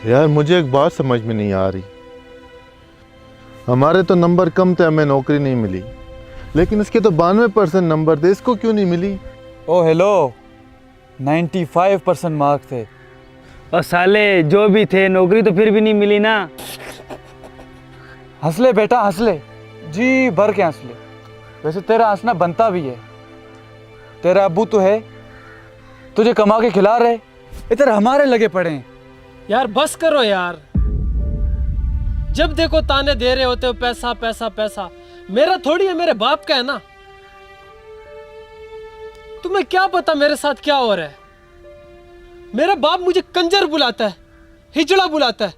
यार मुझे एक बात समझ में नहीं आ रही, हमारे तो नंबर कम थे, हमें नौकरी नहीं मिली, लेकिन इसके तो 92% नंबर थे, इसको क्यों नहीं मिली? ओ हेलो, 95% मार्क थे। और साले जो भी थे नौकरी तो फिर भी नहीं मिली ना। हंस ले बेटा हंस ले, जी भर के हंस ले। वैसे तेरा हंसना बनता भी है, तेरा अब्बू तो है, तुझे कमा के खिला रहे, इधर हमारे लगे पड़े हैं। यार बस करो यार, जब देखो ताने दे रहे होते हो पैसा पैसा पैसा। मेरा थोड़ी है, मेरे बाप का है ना। तुम्हें क्या पता मेरे साथ क्या हो रहा है? मेरा बाप मुझे कंजर बुलाता है, हिजड़ा बुलाता है,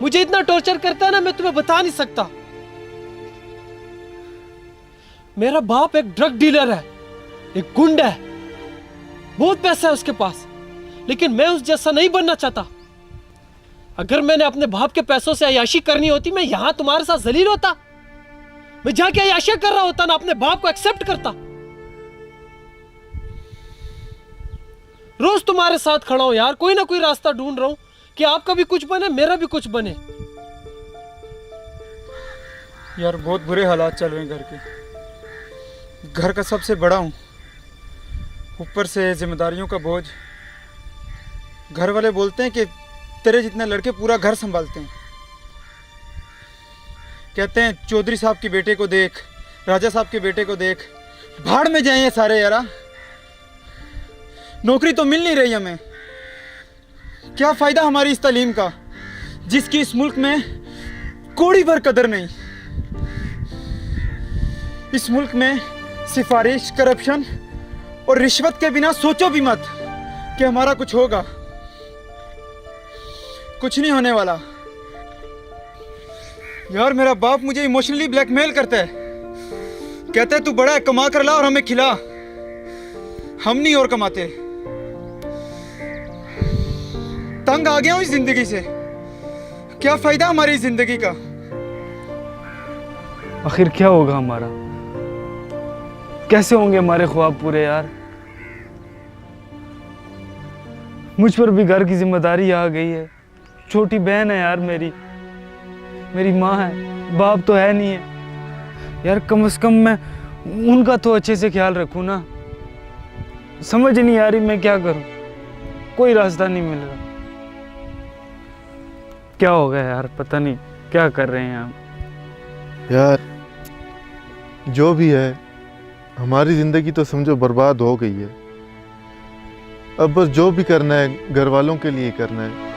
मुझे इतना टॉर्चर करता है ना, मैं तुम्हें बता नहीं सकता। मेरा बाप एक ड्रग डीलर है, एक गुंडा है, बहुत पैसा है उसके पास, लेकिन मैं उस जैसा नहीं बनना चाहता। अगर मैंने अपने बाप के पैसों से अय्याशी करनी होती, मैं यहां तुम्हारे साथ जलील होता, मैं जाके अय्याशी कर रहा होता ना, अपने बाप को एक्सेप्ट करता। रोज तुम्हारे साथ खड़ा हूं यार, कोई ना कोई रास्ता ढूंढ रहा हूं कि आपका भी कुछ बने, मेरा भी कुछ बने। यार बहुत बुरे हालात चल रहे हैं घर के, घर का सबसे बड़ा हूँ, ऊपर से जिम्मेदारियों का बोझ। घर वाले बोलते हैं कि तेरे जितने लड़के पूरा घर संभालते हैं, कहते हैं चौधरी साहब के बेटे को देख, राजा साहब के बेटे को देख। भाड़ में जाए ये सारे यारा, नौकरी तो मिल नहीं रही हमें। क्या फायदा हमारी इस तालीम का जिसकी इस मुल्क में कोड़ी भर कदर नहीं। इस मुल्क में सिफारिश, करप्शन और रिश्वत के बिना सोचो भी मत कि हमारा कुछ होगा। कुछ नहीं होने वाला। यार मेरा बाप मुझे इमोशनली ब्लैकमेल करता है, कहता है तू बड़ा है, कमा कर ला और हमें खिला। हम नहीं और कमाते, तंग आ गया हूं इस जिंदगी से। क्या फायदा हमारी इस जिंदगी का? आखिर क्या होगा हमारा? कैसे होंगे हमारे ख्वाब पूरे यार? मुझ पर भी घर की जिम्मेदारी आ गई है। छोटी बहन है यार मेरी माँ है, बाप तो है नहीं है यार। कम से कम मैं उनका तो अच्छे से ख्याल रखूं ना। समझ नहीं आ रही मैं क्या करूं, कोई रास्ता नहीं मिल रहा। क्या हो गया यार, पता नहीं क्या कर रहे हैं हम। यार जो भी है, हमारी ज़िंदगी तो समझो बर्बाद हो गई है। अब बस जो भी करना है घर वालों के लिए करना है।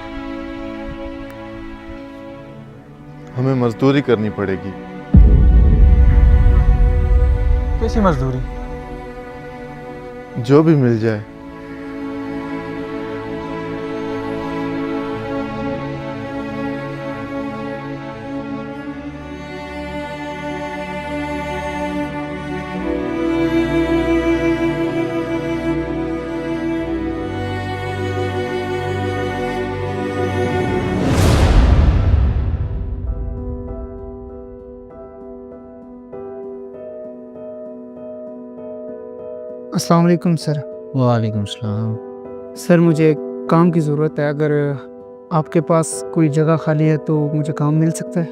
हमें मजदूरी करनी पड़ेगी। कैसी मजदूरी? जो भी मिल जाए। अस्सलाम वालेकुम सर। वालेकुम सलाम। सर मुझे एक काम की ज़रूरत है, अगर आपके पास कोई जगह खाली है तो मुझे काम मिल सकता है?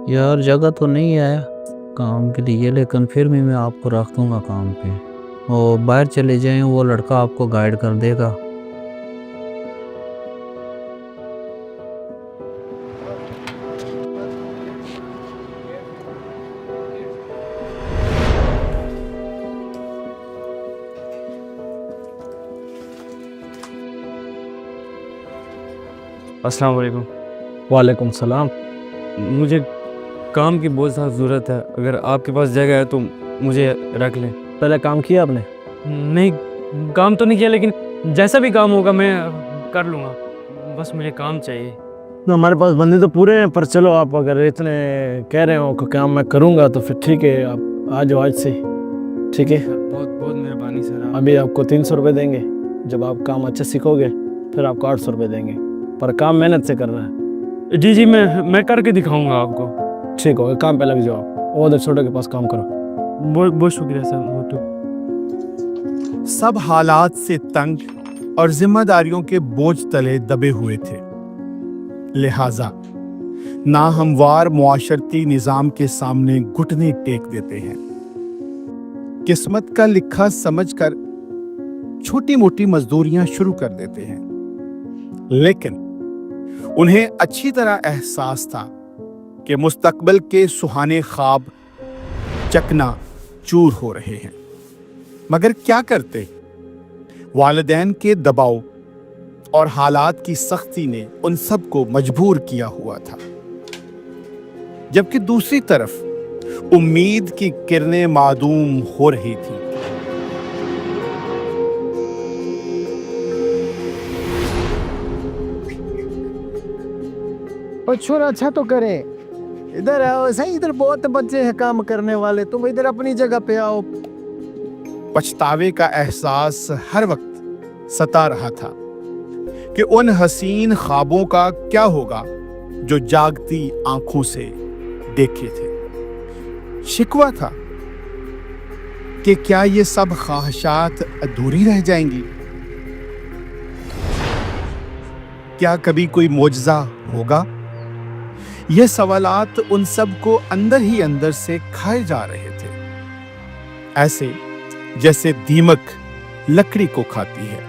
यार जगह तो नहीं है काम के लिए, लेकिन फिर भी मैं आपको रख दूँगा काम पे। और बाहर चले जाएं, वो लड़का आपको गाइड कर देगा। अस्सलाम वालेकुम। वालेकुम सलाम। मुझे काम की बहुत ज़्यादा ज़रूरत है, अगर आपके पास जगह है तो मुझे रख लें। पहले काम किया आपने? नहीं, काम तो नहीं किया, लेकिन जैसा भी काम होगा मैं कर लूँगा, बस मुझे काम चाहिए। तो हमारे पास बंदे तो पूरे हैं, पर चलो आप अगर इतने कह रहे हो कि काम मैं करूँगा तो फिर ठीक है, आप आ जाओ आज से। ठीक है, बहुत बहुत मेहरबानी सर। अभी आपको 300 रुपये देंगे, जब आप काम अच्छे सीखोगे फिर आपको 800 रुपये देंगे, पर काम मेहनत से करना है। जी जी, मैं करके दिखाऊंगा आपको। ठीक हो, काम पे लग जाओ, वो उधर छोटे के पास काम करो। बहुत बहुत शुक्रिया सर। मोटू सब हालात से तंग और जिम्मेदारियों के बोझ तले दबे हुए थे, लिहाजा नाहमवार मुआशरती निज़ाम के सामने घुटने टेक देते हैं। किस्मत का लिखा समझकर छोटी मोटी मजदूरियां शुरू कर देते हैं, लेकिन उन्हें अच्छी तरह एहसास था कि मुस्तकबिल के सुहाने ख्वाब चकना चूर हो रहे हैं। मगर क्या करते? वालिदैन के दबाव और हालात की सख्ती ने उन सबको मजबूर किया हुआ था, जबकि दूसरी तरफ उम्मीद की किरणें मादूम हो रही थी। और छोरा अच्छा तो करे, इधर आओ सही, इधर बहुत बच्चे हैं काम करने वाले, तुम इधर अपनी जगह पे आओ। पछतावे का एहसास हर वक्त सता रहा था कि उन हसीन ख्वाबों का क्या होगा जो जागती आंखों से देखे थे। शिकवा था कि क्या ये सब ख्वाहिशात अधूरी रह जाएंगी? क्या कभी कोई मोजज़ा होगा? ये सवालात उन सब को अंदर ही अंदर से खाए जा रहे थे, ऐसे जैसे दीमक लकड़ी को खाती है।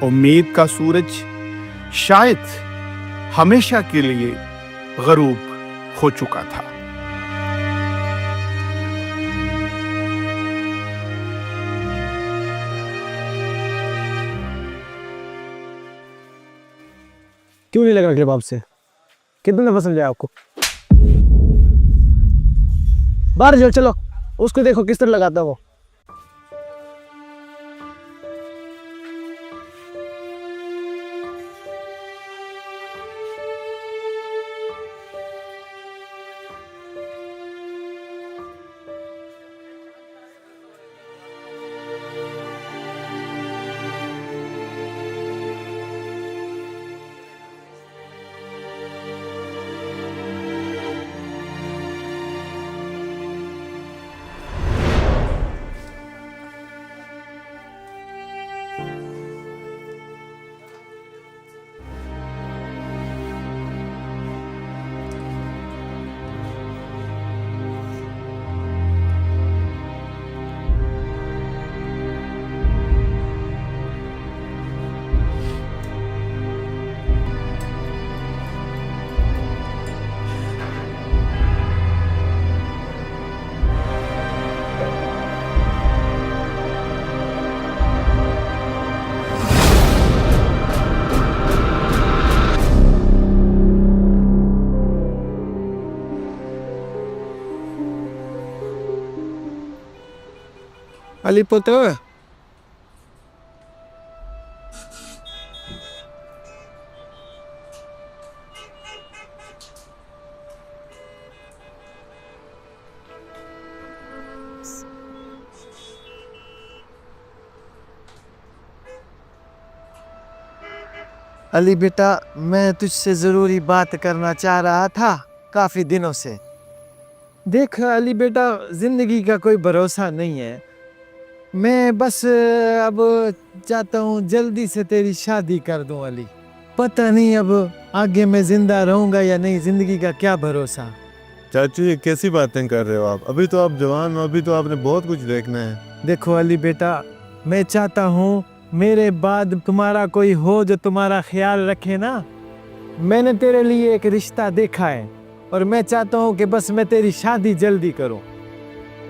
उम्मीद का सूरज शायद हमेशा के लिए गरूब हो चुका था। क्यों नहीं लग रहा बाप से? कितने दफा समझाया आपको? बाहर जाओ, चलो उसको देखो किस तरह लगाता वो। अली पुत्र, अली बेटा, मैं तुझसे ज़रूरी बात करना चाह रहा था काफ़ी दिनों से। देख अली बेटा, ज़िंदगी का कोई भरोसा नहीं है। मैं बस अब चाहता हूँ जल्दी से तेरी शादी कर दूं अली। पता नहीं अब आगे मैं जिंदा रहूंगा या नहीं, जिंदगी का क्या भरोसा। चाचू ये कैसी बातें कर रहे हो आप? अभी तो आप जवान हो, अभी तो आपने बहुत कुछ देखना है। देखो अली बेटा, मैं चाहता हूँ मेरे बाद तुम्हारा कोई हो जो तुम्हारा ख्याल रखे ना। मैंने तेरे लिए एक रिश्ता देखा है और मैं चाहता हूँ कि बस मैं तेरी शादी जल्दी करूँ।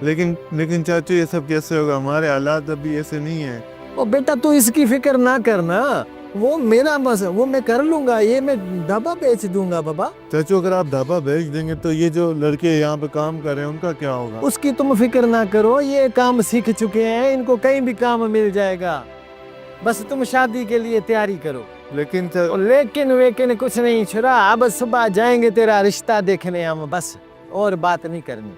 लेकिन चाचू ये सब कैसे होगा? हमारे हालात अभी ऐसे नहीं है। ओ बेटा तू इसकी फिक्र ना करना, वो मेरा बस वो मैं कर लूंगा, ये मैं ढाबा बेच दूंगा बाबा। चाचू अगर आप ढाबा बेच देंगे तो ये जो लड़के यहाँ पे काम कर रहे हैं उनका क्या होगा? उसकी तुम फिक्र ना करो, ये काम सीख चुके हैं, इनको कहीं भी काम मिल जाएगा। बस तुम शादी के लिए तैयारी करो। लेकिन वेकिन कुछ नहीं छुरा, अब सुबह जाएंगे तेरा रिश्ता देखने हम, बस और बात नहीं करनी।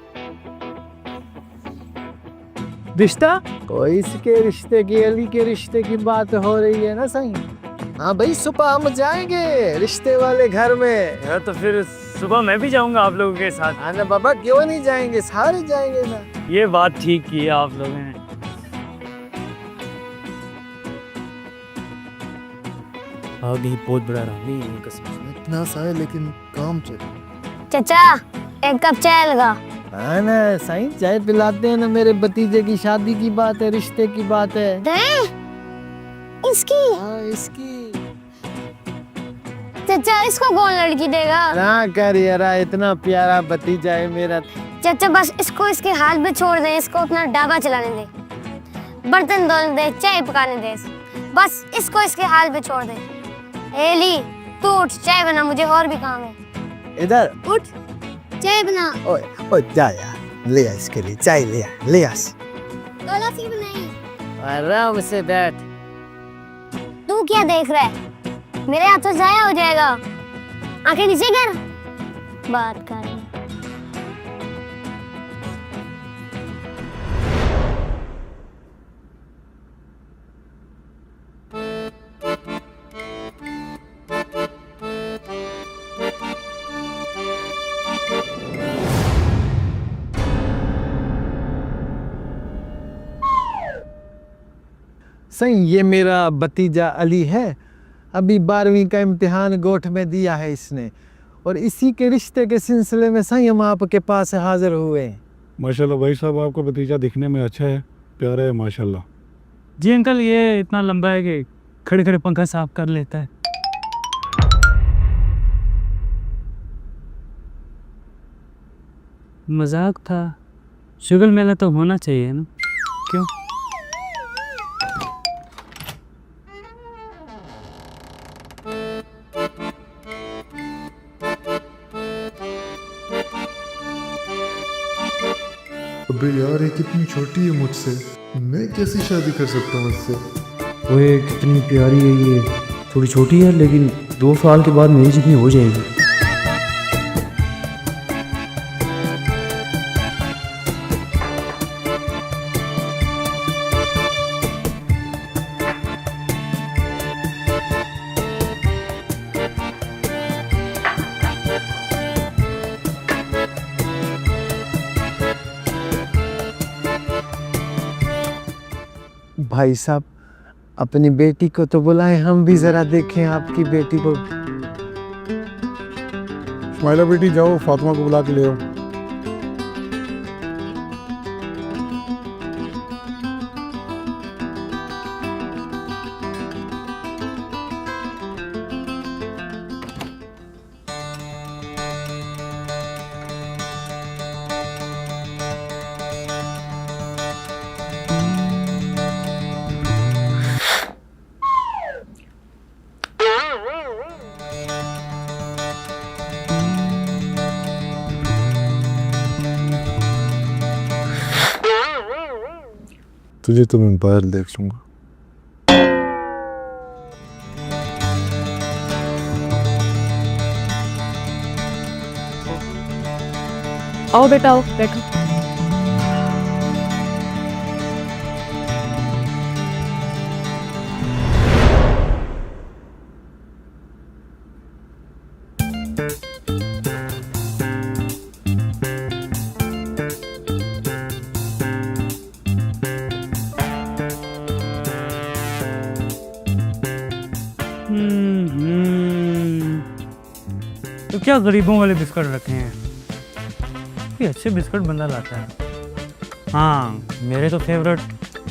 रिश्ता? कोई इसके रिश्ते की, अली के रिश्ते की बात हो रही है ना सही? हाँ भाई सुबह हम जाएंगे रिश्ते वाले घर में। यार तो फिर सुबह मैं भी जाऊंगा आप लोगों के साथ। हाँ ना बाबा, क्यों नहीं जाएंगे, सारे जाएंगे ना। ये बात ठीक की है आप लोगों ने। आगे बहुत बड़ा रानी है कसम से। इतना सा है लेकिन काम चले। चाचा एक कप चाय लगा। हाँ ना साईं, चाय पिलाते हैं ना, मेरे भतीजे की शादी की बात है, रिश्ते की बात है। इसकी? हाँ इसकी। चाचा इसको कौन लड़की देगा? ना कर यार, इतना प्यारा भतीजा है मेरा। चाचा बस इसको इसके हाथ में छोड़ दे, इसको अपना ढाबा चलाने दे, बर्तन धोने दे, चाय पकाने दे, बस इसको इसके हाल पे छोड़ दे। एली तू उठ, चाय बना, मुझे और भी काम है। इधर उठ, चाय बना। ओए ओए जा यार, ले आ इसके लिए चाय, ले आ। गलती बनाई। आराम से बैठ। तू क्या देख रहा है? मेरे हाथ तो जाया हो जाएगा। आंखें नीचे कर, बात कर। सही, ये मेरा भतीजा अली है, अभी 12वीं का इम्तिहान गोठ में दिया है इसने, और इसी के रिश्ते के सिलसिले में सही हम आपके पास हाजिर हुए। माशाल्लाह भाई साहब, आपका भतीजा दिखने में अच्छा है, प्यारा है माशाल्लाह। जी अंकल, ये इतना लंबा है कि खड़े खड़े पंखा साफ कर लेता है। मजाक था, शुगर मेला तो होना चाहिए ना, क्यों? अबे यार ये कितनी छोटी है मुझसे, मैं कैसी शादी कर सकता हूँ इससे? ओए कितनी प्यारी है ये, थोड़ी छोटी है लेकिन 2 साल के बाद मेरी जितनी हो जाएगी। भाई साहब, अपनी बेटी को तो बुलाएं, हम भी जरा देखें आपकी बेटी को। स्माइला बेटी जाओ, फातिमा को बुला के ले आओ। तुझे तो मैं बाहर देख लूंगा। आओ बेटा, आओ बैठो। तो क्या गरीबों वाले बिस्कुट रखे हैं? ये अच्छे बिस्कुट बंदा लाता है। हाँ, मेरे तो फेवरेट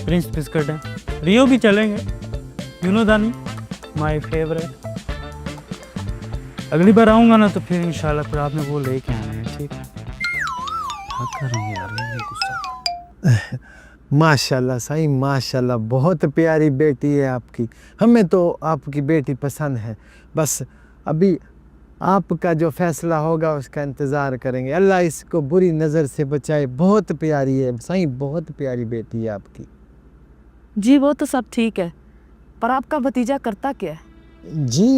प्रिंस बिस्कुट है। रियो भी चलेंगे, यू नो दानी, माय फेवरेट। अगली बार आऊँगा ना तो फिर इंशाल्लाह फिर आपने वो लेके आने हैं, ठीक है? क्या कर रहा हूँ यार, ये गुस्सा। माशाल्लाह साईं, माशाल्लाह, बहुत प्यारी बेटी है आपकी। हमें तो आपकी बेटी पसंद है। बस अभी आपका जो फैसला होगा उसका इंतज़ार करेंगे। अल्लाह इसको बुरी नज़र से बचाए। बहुत प्यारी है साईं, बहुत प्यारी बेटी है आपकी। जी वो तो सब ठीक है, पर आपका भतीजा करता क्या है? जी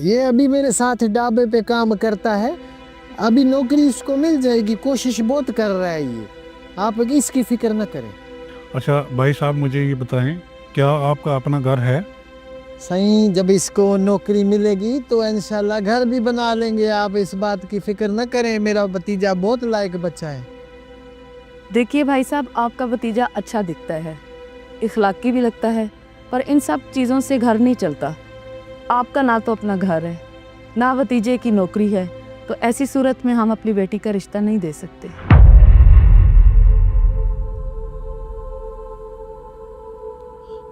ये अभी मेरे साथ ढाबे पे काम करता है। अभी नौकरी इसको मिल जाएगी, कोशिश बहुत कर रहा है ये। आप इसकी फिक्र न करें। अच्छा भाई साहब, मुझे ये बताएं, क्या आपका अपना घर है? सही, जब इसको नौकरी मिलेगी तो इंशाल्लाह घर भी बना लेंगे। आप इस बात की फिक्र न करें, मेरा भतीजा बहुत लायक बच्चा है। देखिए भाई साहब, आपका भतीजा अच्छा दिखता है, इखलाकी भी लगता है, पर इन सब चीज़ों से घर नहीं चलता। आपका ना तो अपना घर है, ना भतीजे की नौकरी है, तो ऐसी सूरत में हम अपनी बेटी का रिश्ता नहीं दे सकते।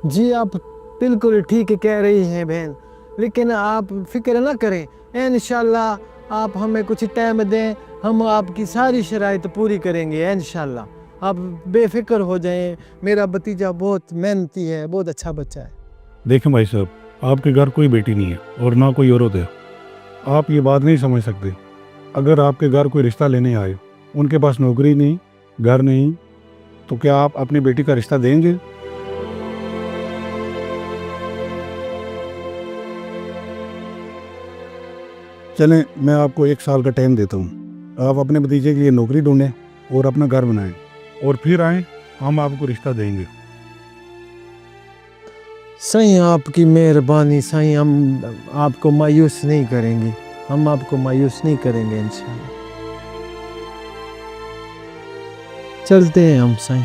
जी आप बिल्कुल ठीक कह रही हैं बहन, लेकिन आप फिक्र ना करें। इंशाल्लाह आप हमें कुछ टाइम दें, हम आपकी सारी शराइत पूरी करेंगे इंशाल्लाह। आप बेफिक्र हो जाएं। मेरा भतीजा बहुत मेहनती है, बहुत अच्छा बच्चा है। देखें भाई साहब, आपके घर कोई बेटी नहीं है और ना कोई औरत है। आप ये बात नहीं समझ सकते। अगर आपके घर कोई रिश्ता लेने आए, उनके पास नौकरी नहीं, घर नहीं, तो क्या आप अपनी बेटी का रिश्ता देंगे? चलें, मैं आपको 1 साल का टाइम देता हूँ। आप अपने भतीजे के लिए नौकरी ढूंढें और अपना घर बनाएं, और फिर आएँ, हम आपको रिश्ता देंगे। सही, आपकी मेहरबानी सही। हम आपको मायूस नहीं करेंगे, हम आपको मायूस नहीं करेंगे इंशाल्लाह। चलते हैं हम सही।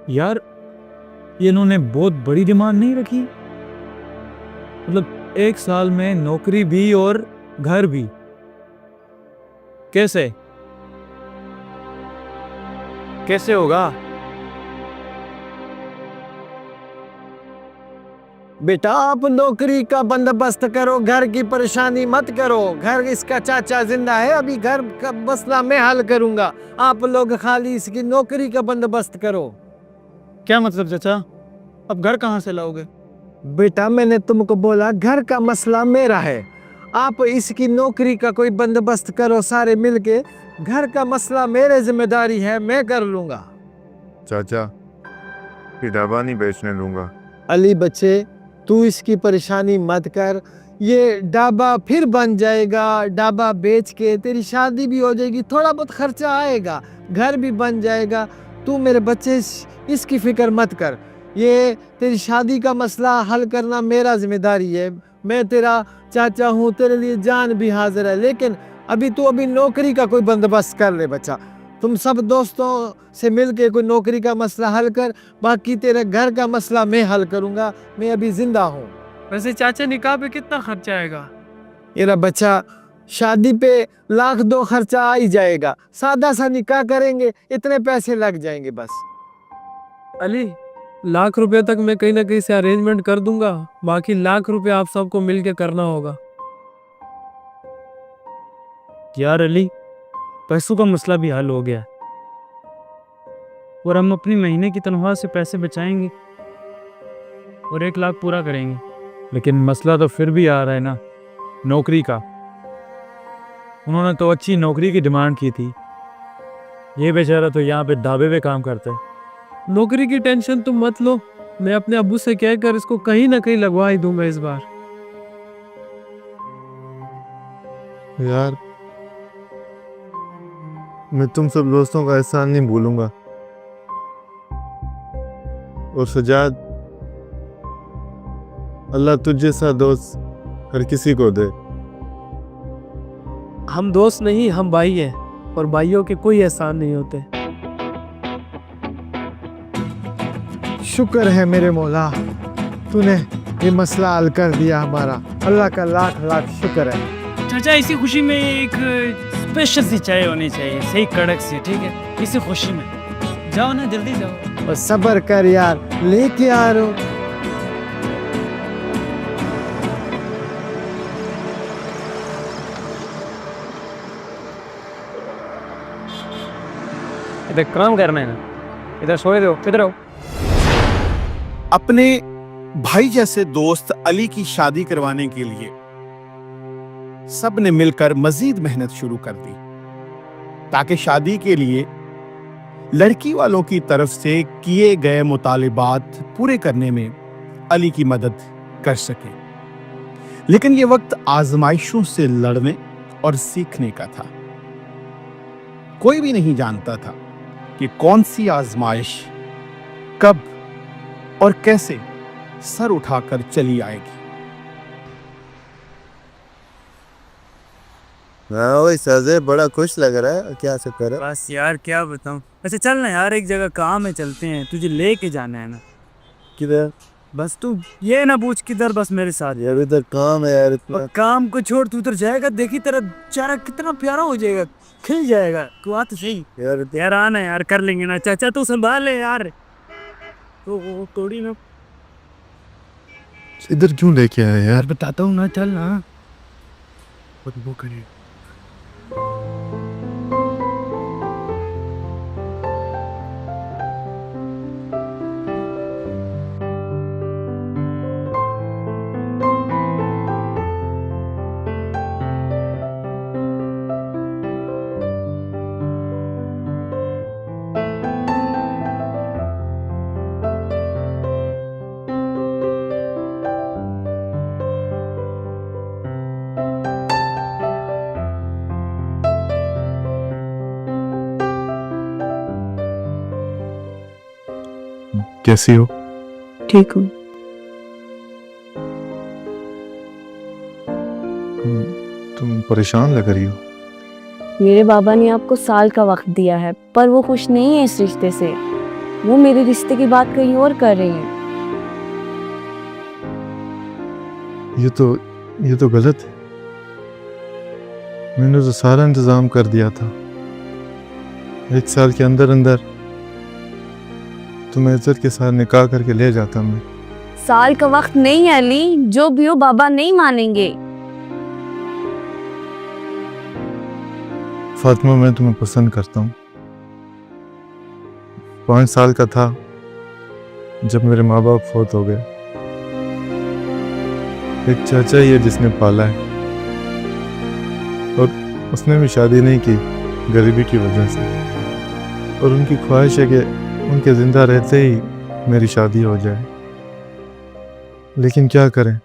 यार ये इन्होंने बहुत बड़ी डिमांड नहीं रखी? मतलब 1 साल में नौकरी भी और घर भी? कैसे कैसे होगा? बेटा आप नौकरी का बंदोबस्त करो, घर की परेशानी मत करो। घर इसका चाचा जिंदा है, अभी घर का मसला मैं हल करूंगा। आप लोग खाली इसकी नौकरी का बंदोबस्त करो। क्या मतलब चाचा, अब घर कहाँ से लाओगे? बेटा मैंने तुमको बोला घर का मसला मेरा है, आप इसकी नौकरी का कोई बंदोबस्त करो सारे मिलके। घर का मसला मेरे जिम्मेदारी है, मैं कर लूंगा। चाचा, ये ढाबा नहीं बेचने दूंगा। अली बच्चे, तू इसकी परेशानी मत कर। ये ढाबा फिर बन जाएगा, ढाबा बेच के तेरी शादी भी हो जाएगी, थोड़ा बहुत खर्चा आएगा, घर भी बन जाएगा। तू मेरे बच्चे इसकी फिक्र मत कर। ये तेरी शादी का मसला हल करना मेरा जिम्मेदारी है। मैं तेरा चाचा हूँ, तेरे लिए जान भी हाजिर है, लेकिन अभी नौकरी का कोई बंदोबस्त कर ले बच्चा। तुम सब दोस्तों से मिलके कोई नौकरी का मसला हल कर, बाकी तेरे घर का मसला मैं हल करूँगा। मैं अभी जिंदा हूँ। वैसे चाचा निकाह पे कितना खर्चा आएगा? मेरा बच्चा, शादी पे 1,00,000-2 खर्चा आ ही जाएगा। सादा सा निकाह करेंगे, इतने पैसे लग जाएंगे बस। अली, 1,00,000 रुपए तक मैं कहीं ना कहीं से अरेंजमेंट कर दूंगा, बाकी 1,00,000 रुपए आप सबको मिलके करना होगा। यार अली, पैसों का मसला भी हल हो गया और हम अपनी महीने की तनख्वाह से पैसे बचाएंगे और 1,00,000 पूरा करेंगे। लेकिन मसला तो फिर भी आ रहा है ना, नौकरी का। उन्होंने तो अच्छी नौकरी की डिमांड की थी, ये बेचारा तो यहाँ पे ढाबे पे काम करता है। नौकरी की टेंशन तुम मत लो, मैं अपने अब्बू से कहकर इसको कहीं ना कहीं लगवा ही दूंगा इस बार। यार मैं तुम सब दोस्तों का एहसान नहीं भूलूंगा। और सजाद, अल्लाह तुझ जैसा दोस्त हर किसी को दे। हम दोस्त नहीं, हम भाई हैं, और भाइयों के कोई एहसान नहीं होते। शुक्र है मेरे मौला, तूने ये मसला हल कर दिया हमारा। अल्लाह का लाख लाख शुक्र है। चाचा इसी खुशी में एक स्पेशल सी चाय होनी चाहिए, सही कड़क सी, ठीक है? इसी खुशी में जाओ ना, जल्दी जाओ। और सब्र कर यार, लेके आ रहा हूं। इधर काम करना है ना, इधर सोए दो, इधर आओ। अपने भाई जैसे दोस्त अली की शादी करवाने के लिए सब ने मिलकर मजीद मेहनत शुरू कर दी ताकि शादी के लिए लड़की वालों की तरफ से किए गए मुतालिबात पूरे करने में अली की मदद कर सके। लेकिन ये वक्त आजमाइशों से लड़ने और सीखने का था। कोई भी नहीं जानता था कि कौन सी आजमाइश कब और कैसे सर उठाकर चली आएगी। हाँ वही सजे, बड़ा खुश लग रहा है। क्या से कर? बस यार क्या बताऊं। अच्छा चल ना यार, एक जगह काम है, चलते हैं, तुझे लेके जाना है ना। किधर? बस तू ये ना पूछ किधर, बस मेरे साथ। यार इधर काम है यार इतना। और काम को छोड़, तू उधर जाएगा, देखी तेरा चेहरा कितना प्यारा हो जाएगा, खिल जाएगा। तू आ तो सही यार, आना यार, कर लेंगे ना। चाचा तू संभाल ले यार, तो वो थोड़ी ना। इधर क्यों लेके आया यार? बताता हूँ ना, चल ना। वो करिए। कैसी हो? ठीक हूँ। तुम परेशान लग रही हो। मेरे बाबा ने आपको साल का वक्त दिया है, पर वो खुश नहीं है इस रिश्ते से। वो मेरे रिश्ते की बात कहीं और कर रही है। ये तो गलत है। मैंने तो सारा इंतजाम कर दिया था। 1 साल के अंदर अंदर तुम्हें इज्जत के साथ निकाह करके ले जाता मैं। साल का वक्त नहीं है अली, जो भी हो बाबा नहीं मानेंगे। फातिमा मैं तुम्हें पसंद करता हूँ। 5 साल का था जब मेरे माँ बाप फौत हो गए। एक चाचा ही है जिसने पाला है, और उसने भी शादी नहीं की गरीबी की वजह से। और उनकी ख्वाहिश है कि उनके जिंदा रहते ही मेरी शादी हो जाए। लेकिन क्या करें,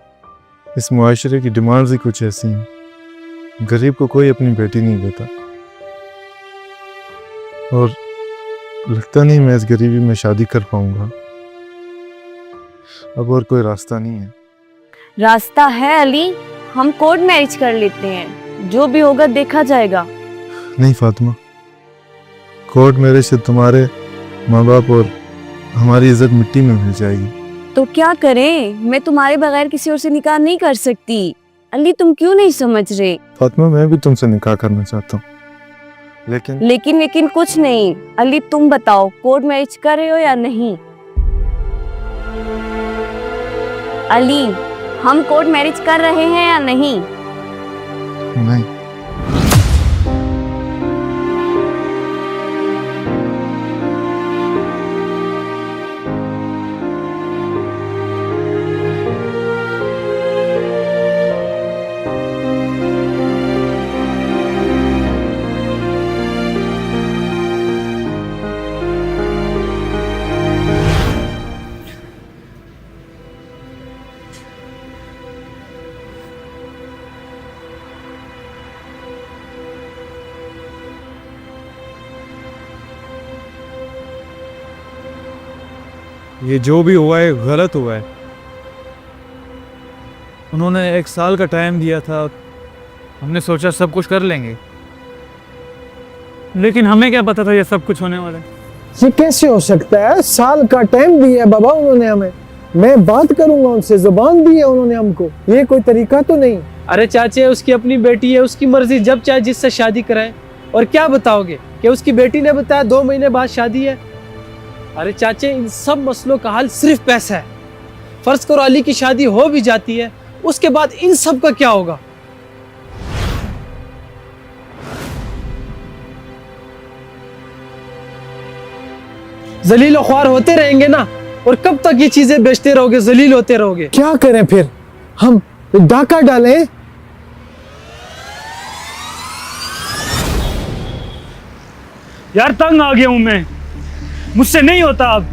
इस मुआशरे की डिमांड्स ही कुछ ऐसी हैं। गरीब को कोई अपनी बेटी नहीं देता, और लगता नहीं मैं इस गरीबी में शादी कर पाऊंगा। अब और कोई रास्ता नहीं है। रास्ता है अली, हम कोर्ट मैरिज कर लेते हैं, जो भी होगा देखा जाएगा। नहीं फातिमा, कोर्ट मैरिज से तुम्हारे माँ बाप और हमारी इज्जत मिट्टी में मिल जाएगी। तो क्या करें, मैं तुम्हारे बगैर किसी और से निकाह नहीं कर सकती। अली तुम क्यों नहीं समझ रहे? फातिमा मैं भी तुमसे निकाह करना चाहता हूँ, लेकिन कुछ नहीं। अली तुम बताओ, कोर्ट मैरिज कर रहे हो या नहीं? अली हम कोर्ट मैरिज कर रहे हैं या नहीं? नहीं। ये जो भी हुआ है गलत हुआ है। उन्होंने 1 साल का टाइम दिया था, हमने सोचा सब कुछ कर लेंगे, लेकिन हमें क्या पता था ये सब कुछ होने वाला है। ये कैसे हो सकता है? साल का टाइम दिया है बाबा उन्होंने हमें, मैं बात करूंगा उनसे, जुबान दी है उन्होंने हमको, ये कोई तरीका तो नहीं। अरे चाचे, उसकी अपनी बेटी है, उसकी मर्जी, जब चाहे जिससे शादी कराए। और क्या बताओगे कि उसकी बेटी ने बताया 2 महीने बाद शादी है। अरे चाचे, इन सब मसलों का हल सिर्फ पैसा है। फर्ज करो अली की शादी हो भी जाती है, उसके बाद इन सब का क्या होगा? जलील और ख्वार होते रहेंगे ना, और कब तक ये चीजें बेचते रहोगे, जलील होते रहोगे? क्या करें फिर? हम डाका डालें? यार तंग आ गया हूं मैं, मुझसे नहीं होता अब।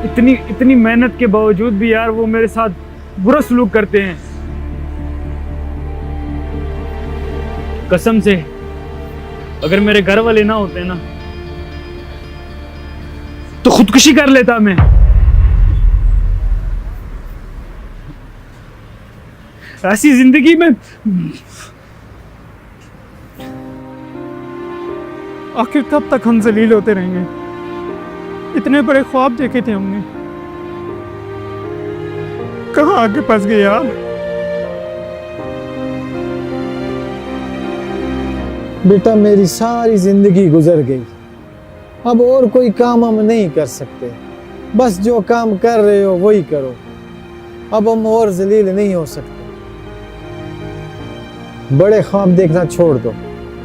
इतनी मेहनत के बावजूद भी यार वो मेरे साथ बुरा सलूक करते हैं। कसम से अगर मेरे घर वाले ना होते ना तो खुदकुशी कर लेता मैं। ऐसी जिंदगी में आखिर कब तक हम जलील होते रहेंगे? इतने बड़े ख्वाब देखे थे हमने, कहाँ आगे फंस गए यार। बेटा मेरी सारी जिंदगी गुजर गई, अब और कोई काम हम नहीं कर सकते, बस जो काम कर रहे हो वही करो, अब हम और जलील नहीं हो सकते। बड़े ख्वाब देखना छोड़ दो,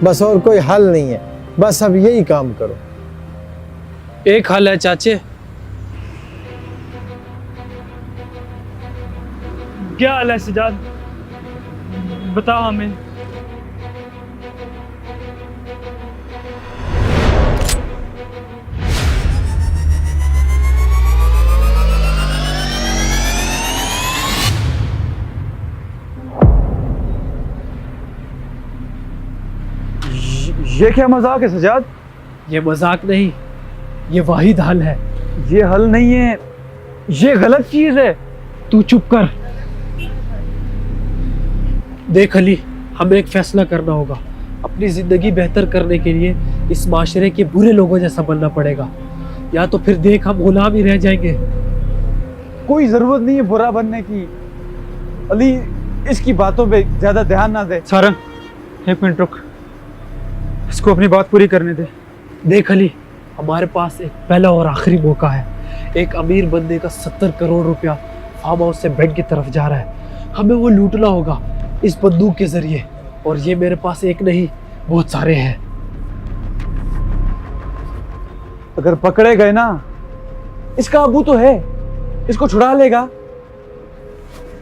बस और कोई हल नहीं है, बस अब यही काम करो। एक हल है चाचे। क्या हाल है सजाद, बताओ हमें। ये क्या मजाक है सजाद? ये मजाक नहीं, ये वाहिद हल है। ये हल नहीं है, ये गलत चीज है। तू चुप कर। देख अली, हमें एक फैसला करना होगा। अपनी जिंदगी बेहतर करने के लिए इस माशरे के बुरे लोगों जैसा बनना पड़ेगा, या तो फिर देख हम गुलाम ही रह जाएंगे। कोई जरूरत नहीं है बुरा बनने की। अली, इसकी बातों पे ज्यादा ध्यान ना दे। सारंग 1 मिनट रुक, इसको अपनी बात पूरी करने दे। देख अली, हमारे पास एक पहला और आखिरी मौका है। एक अमीर बंदे का 70 करोड़ रुपया फार्म हाउस से बेड की तरफ जा रहा है, हमें वो लूटना होगा इस बंदूक के जरिए, और ये मेरे पास एक नहीं बहुत सारे हैं। अगर पकड़े गए ना, इसका अबू तो है, इसको छुड़ा लेगा।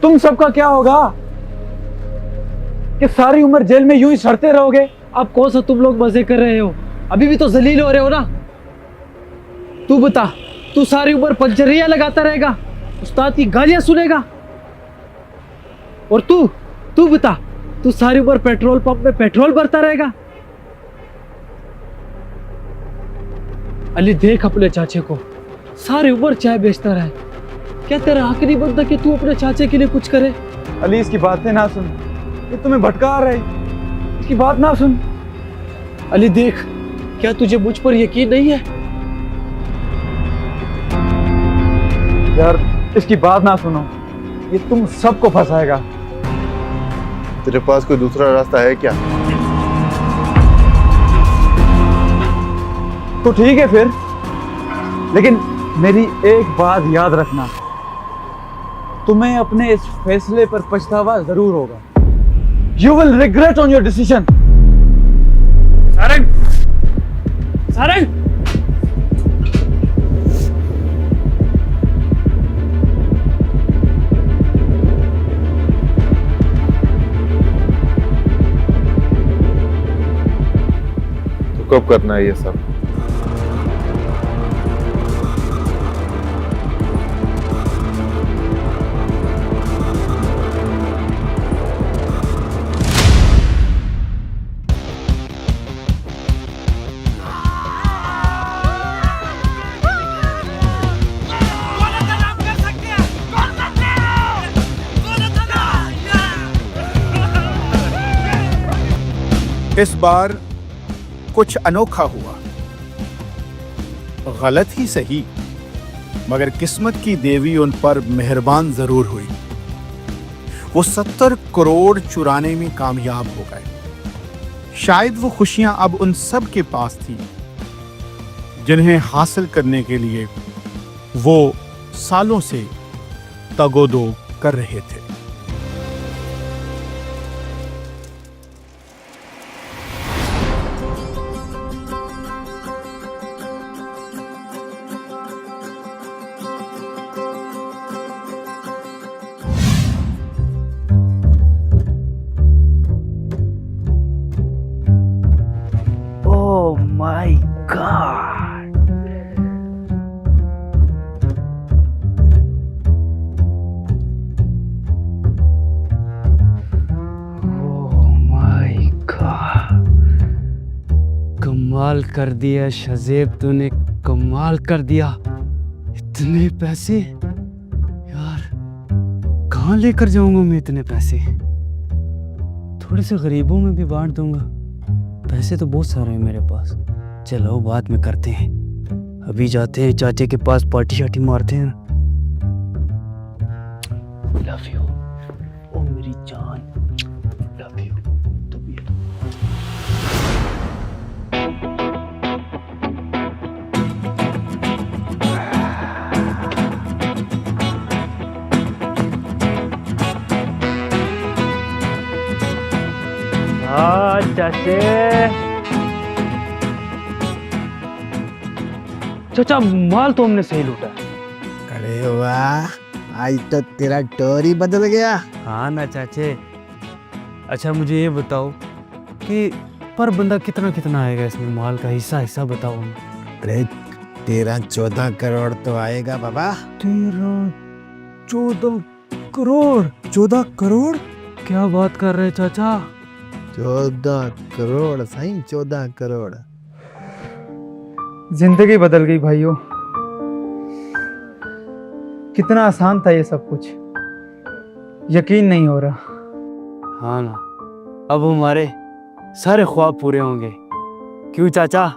तुम सबका क्या होगा कि सारी उम्र जेल में यूं ही सड़ते रहोगे? अब कौन सा तुम लोग मजे कर रहे हो? अभी भी तो जलील हो रहे हो ना। तू बता, तू सारी उम्र पंचरिया लगाता रहेगा, उस्ताद की गालियां सुनेगा? और तू बता, तू सारी उम्र पेट्रोल पंप में पेट्रोल भरता रहेगा? अली देख अपने चाचे को, सारी उम्र चाय बेचता रहे। क्या तेरा हक नहीं बनता कि तू अपने चाचे के लिए कुछ करे? अली, इसकी बातें ना सुन, ये तुम्हें भटका रहे, इसकी बात ना सुन। अली देख, क्या तुझे मुझ पर यकीन नहीं है? यार, इसकी बात ना सुनो, ये तुम सबको फंसाएगा। तेरे पास कोई दूसरा रास्ता है क्या? तो ठीक है फिर, लेकिन मेरी एक बात याद रखना, तुम्हें अपने इस फैसले पर पछतावा जरूर होगा। You will regret on your decision. Sarang, Sarang, तो कब करना है ये सब? इस बार कुछ अनोखा हुआ। गलत ही सही, मगर किस्मत की देवी उन पर मेहरबान जरूर हुई। वो 70 करोड़ चुराने में कामयाब हो गए। शायद वो खुशियां अब उन सब के पास थी जिन्हें हासिल करने के लिए वो सालों से तगोदो कर रहे थे। Oh my God! Oh my God! कमाल कर दिया शज़ेब, तूने कमाल कर दिया। इतने पैसे यार, कहाँ लेकर जाऊंगा मैं इतने पैसे? थोड़े से गरीबों में भी बांट दूंगा। पैसे तो बहुत सारे हैं मेरे पास। चलो बाद में करते हैं, अभी जाते हैं चाचे के पास, पार्टी शार्टी मारते हैं। लव यू ओ मेरी जान, लव यू। तू भी चाचे। चाचा माल तो हमने सही लूटा। अरे वाह, आज तो तेरा टोर ही बदल गया। हाँ ना चाचे। अच्छा मुझे ये बताओ कि पर बंदा कितना कितना आएगा इसमें, माल का हिस्सा बताओ। अरे 13-14 करोड़ तो आएगा बाबा। 13-14 करोड़? 14 करोड़? क्या बात कर रहे चाचा? 14 करोड़ सही, 14 करोड़। जिंदगी बदल गई भाइयों। कितना आसान था ये सब कुछ, यकीन नहीं हो रहा। हाँ ना, अब हमारे सारे ख्वाब पूरे होंगे। क्यों चाचा?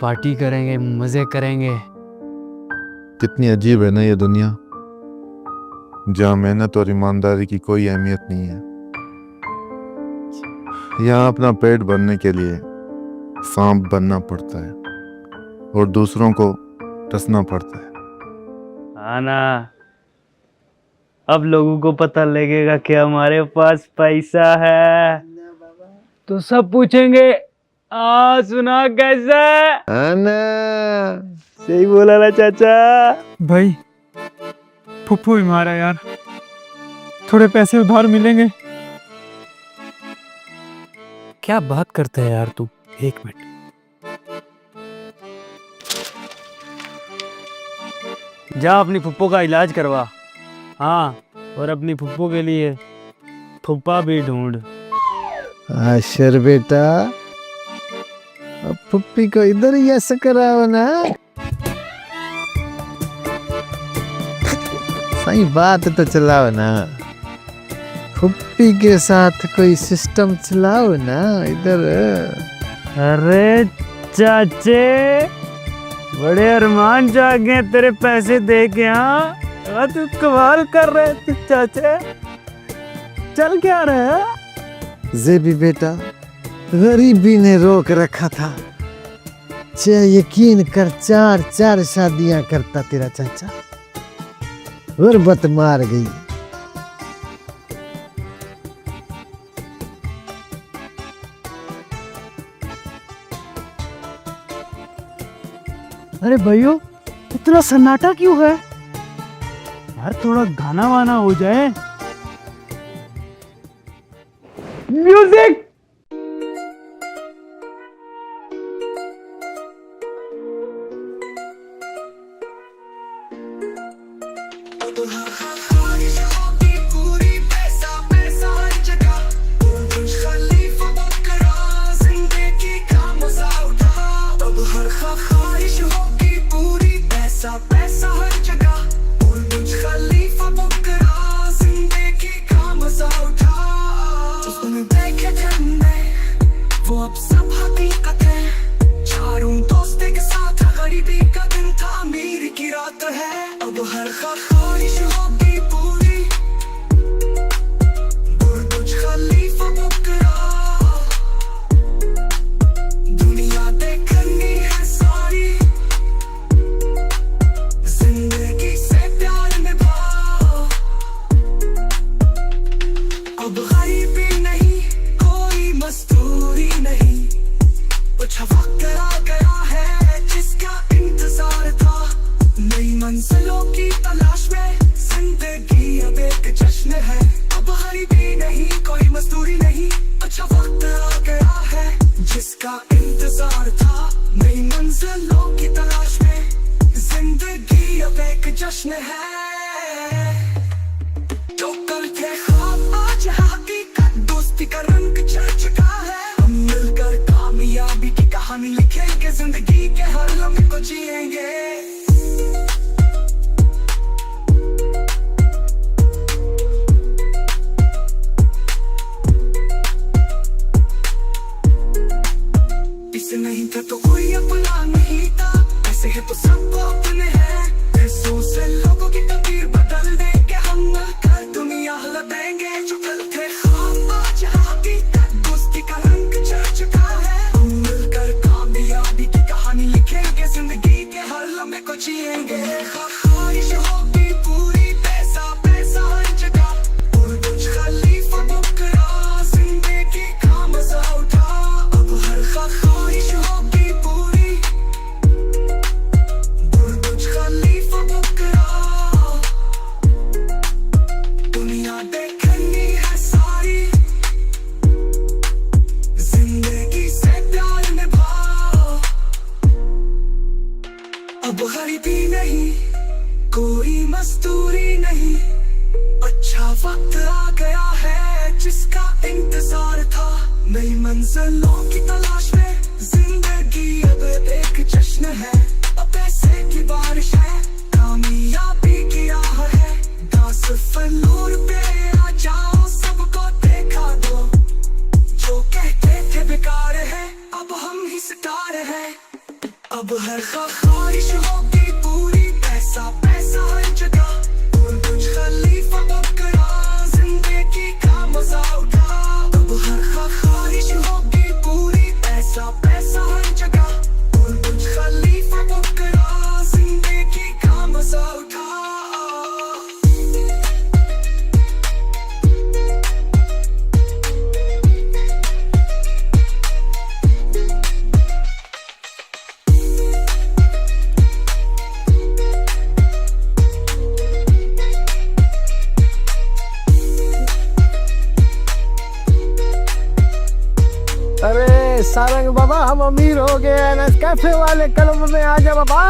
पार्टी करेंगे, मजे करेंगे। कितनी अजीब है ना ये दुनिया, जहाँ मेहनत और ईमानदारी की कोई अहमियत नहीं है। यहाँ अपना पेट भरने के लिए सांप बनना पड़ता है और दूसरों को टसना पड़ता है। हाँ ना, अब लोगों को पता लगेगा कि हमारे पास पैसा है तो सब पूछेंगे सुना कैसा? हाँ ना, सही बोला ना चाचा। भाई फुफ्फू ही मारा यार, थोड़े पैसे उधार मिलेंगे? क्या बात करते है यार तू? एक मिनट, जा अपनी फुप्पो का इलाज करवा। हाँ, और अपनी फुप्पो के लिए फुप्पा भी ढूंढ। आशर बेटा, अब पुप्पी को इधर ही ऐसा कराओ ना। सही बात तो चलाओ ना, पुप्पी के साथ कोई सिस्टम चलाओ ना इधर। अरे चाचे, बड़े अरमान जागे तेरे पैसे दे के। हाँ तू कमाल कर रहे थे चाचे, चल क्या रहे? जेबी बेटा, गरीबी ने रोक रखा था। चाहे यकीन कर, 4 शादियां करता तेरा चाचा, गुर्बत मार गई। अरे भाइयों, इतना सन्नाटा क्यों है यार? थोड़ा गाना वाना हो जाए। Music. Just wanna break it down, वो अब सब हकीकत है। चारों दोस्तों के साथ गरीबी का दिन था, अमीर की रात है। अब हर ख्वाहिश होगी पूरी, बुर्ज खलीफा बुकरा, दुनिया देखनी है सारी, जिंदगी से प्यार निभा। अब गरीबी नहीं, कोई मजदूरी नहीं, कुछ वक्त आ गया है जिसका इंतजार था। नई मंजिलों की तलाश में जिंदगी अब एक जश्न है। अब गरीबी नहीं, कोई मजदूरी नहीं, अच्छा वक्त आ गया है जिसका इंतजार था। नई मंजिलों की तलाश में जिंदगी अब एक जश्न है। जो कल थे ख्वाब आज हकीकत, दोस्ती का रंग चढ़ चुका है। हम मिलकर कामयाबी की कहानी लिखेंगे, जिंदगी के हर लम्हे को जिएंगे। इसे नहीं था तो कोई अपना नहीं था, ऐसे है तो सब अपने हैं। पैसों से लोगों की तकदीर बदल देंगे, हम मिलकर दुनिया हिला देंगे। जो कल थे ख्वाब आज हकीकत, दोस्ती का रंग चढ़ चुका है। हम मिलकर कामयाबी की कहानी लिखेंगे, जिंदगी के हर लम्हे को जिएंगे। ख्वाहिश होगी पूरी, पैसा पैसा हर जगह, बुर्ज खलीफा बुकरा, जिंदगी का मजा उठा। अब हर ख्वाहिश होगी पूरी, बुर्ज खलीफा बुकरा, दुनिया देखनी है सारी, जिंदगी से प्यार निभा। अब गरीबी नहीं, कोई मजदूरी नहीं, अच्छा वक्त आ गया है जिसका इंतजार था। नई मंजिलों की तलाश में जिंदगी अब एक जश्न है। अब पैसे की बारिश है, कामयाबी की राह है। 10 फ्लोर पे आ जाओ, सबको देखा दो। जो कहते थे बेकार है, अब हम ही सितारे हैं। अब हर ख्वाहिश होगी पूरी, पैसा पैसा हर जगह, बुर्ज खलीफा बुकरा, जिंदगी का मजा उठा। अब हर ख्वाहिश होगी पूरी, पैसा पैसा हर जगह, बुर्ज खलीफा बुकरा, जिंदगी का मजा उठा। अरे सारंग बाबा, हम अमीर हो गए हैं ना, कैफे वाले क्लब में आ जा बाबा।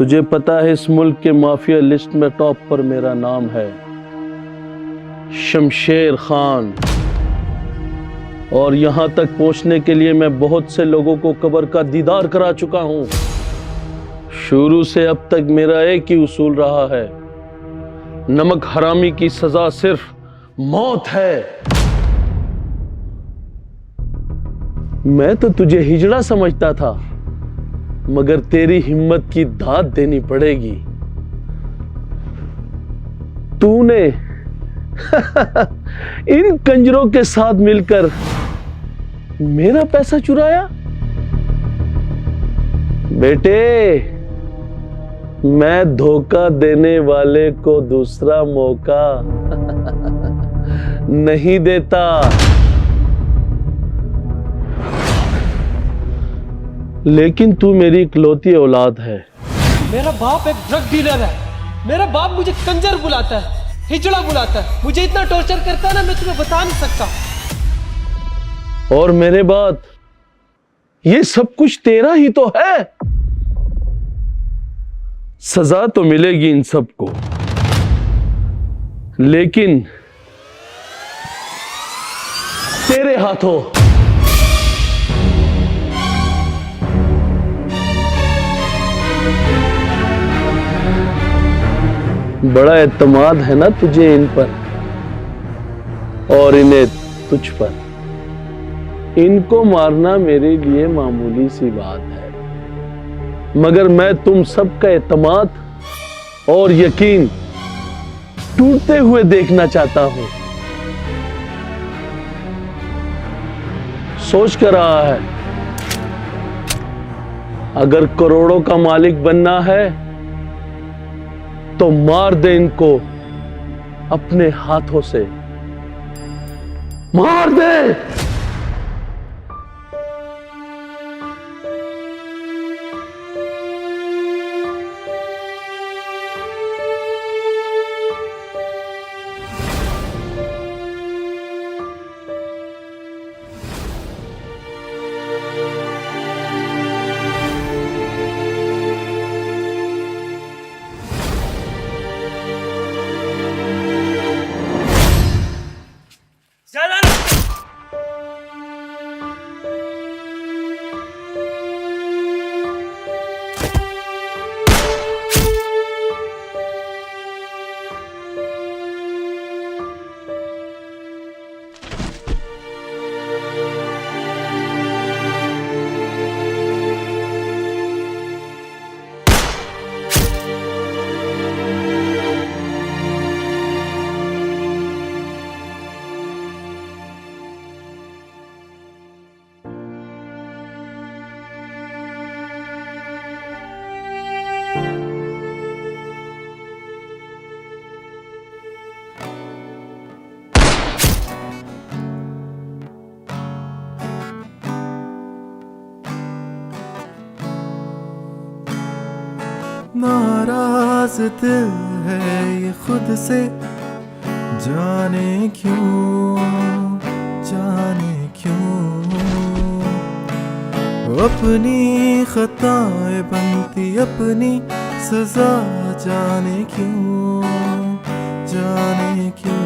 तुझे पता है इस मुल्क के माफिया लिस्ट में टॉप पर मेरा नाम है, शमशेर खान। और यहां तक पहुंचने के लिए मैं बहुत से लोगों को कब्र का दीदार करा चुका हूं। शुरू से अब तक मेरा एक ही उसूल रहा है, नमक हरामी की सजा सिर्फ मौत है। मैं तो तुझे हिजड़ा समझता था, मगर तेरी हिम्मत की दाद देनी पड़ेगी। तूने इन कंजरों के साथ मिलकर मेरा पैसा चुराया। बेटे, मैं धोखा देने वाले को दूसरा मौका नहीं देता। लेकिन तू मेरी इकलौती औलाद है। मेरा बाप एक ड्रग डीलर है। मेरा बाप मुझे कंजर बुलाता है, हिजड़ा बुलाता है, मुझे इतना टॉर्चर करता है ना, मैं तुम्हें बता नहीं सकता। और मेरे बाद ये सब कुछ तेरा ही तो है। सजा तो मिलेगी इन सबको, लेकिन तेरे हाथों। बड़ा एतमाद है ना तुझे इन पर और इन्हें तुझ पर। इनको मारना मेरे लिए मामूली सी बात है, मगर मैं तुम सबका एतमाद और यकीन टूटते हुए देखना चाहता हूं। सोच कर रहा है, अगर करोड़ों का मालिक बनना है तो मार दे इनको अपने हाथों से, मार दे। नाराज दिल है ये खुद से, जाने क्यों, जाने क्यों। अपनी खताएं बनती अपनी सजा, जाने क्यों, जाने क्यों।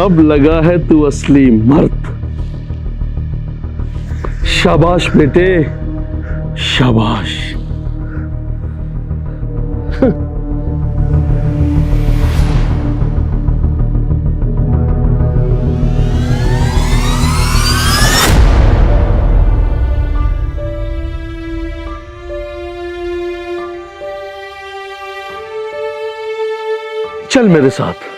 अब लगा है तू असली मर्द। शाबाश बेटे, शाबाश। चल मेरे साथ।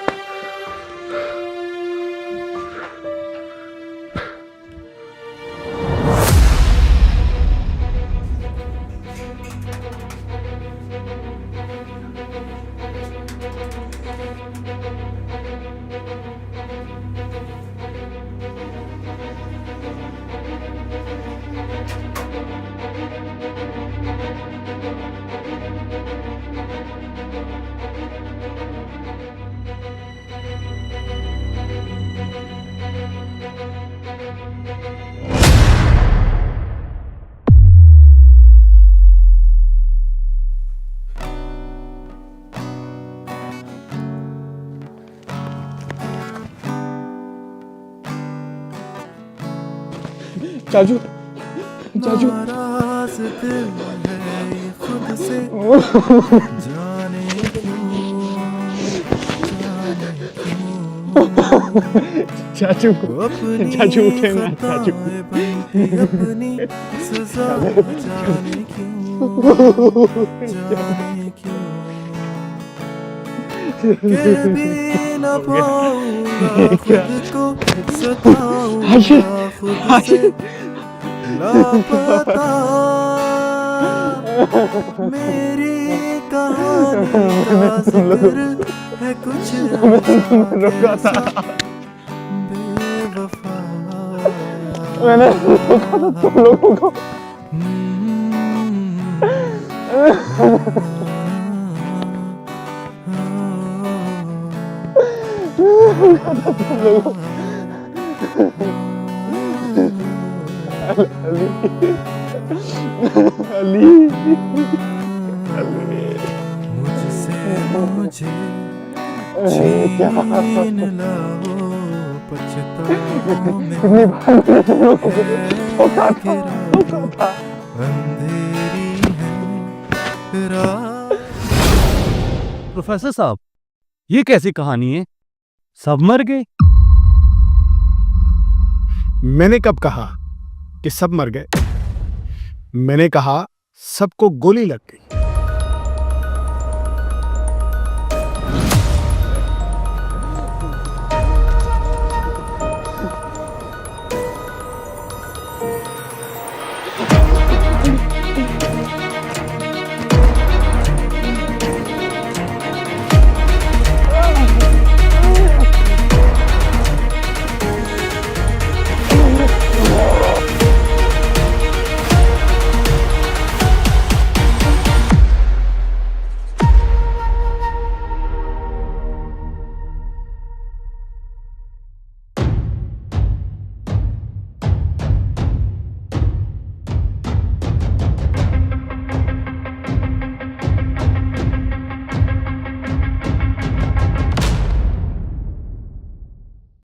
चाचू चाचू नाराज दिल है ये खुद से जाने चाचू चाचू उठे ना चाचू अपनी सजा जाने क्यों के भी न पाऊंगा खुद को सताऊंगा खुद से लापता मेरी कहानी का जिक्र है कुछ ऐसा बेवफा मैंने रोका था तुम लोगों को अली मुझसे मुझे छीन लाओ पछताओ में अंधेरी है रात। प्रोफेसर साहब, ये कैसी कहानी है? सब मर गए? मैंने कब कहा कि सब मर गए? मैंने कहा सबको गोली लग गई।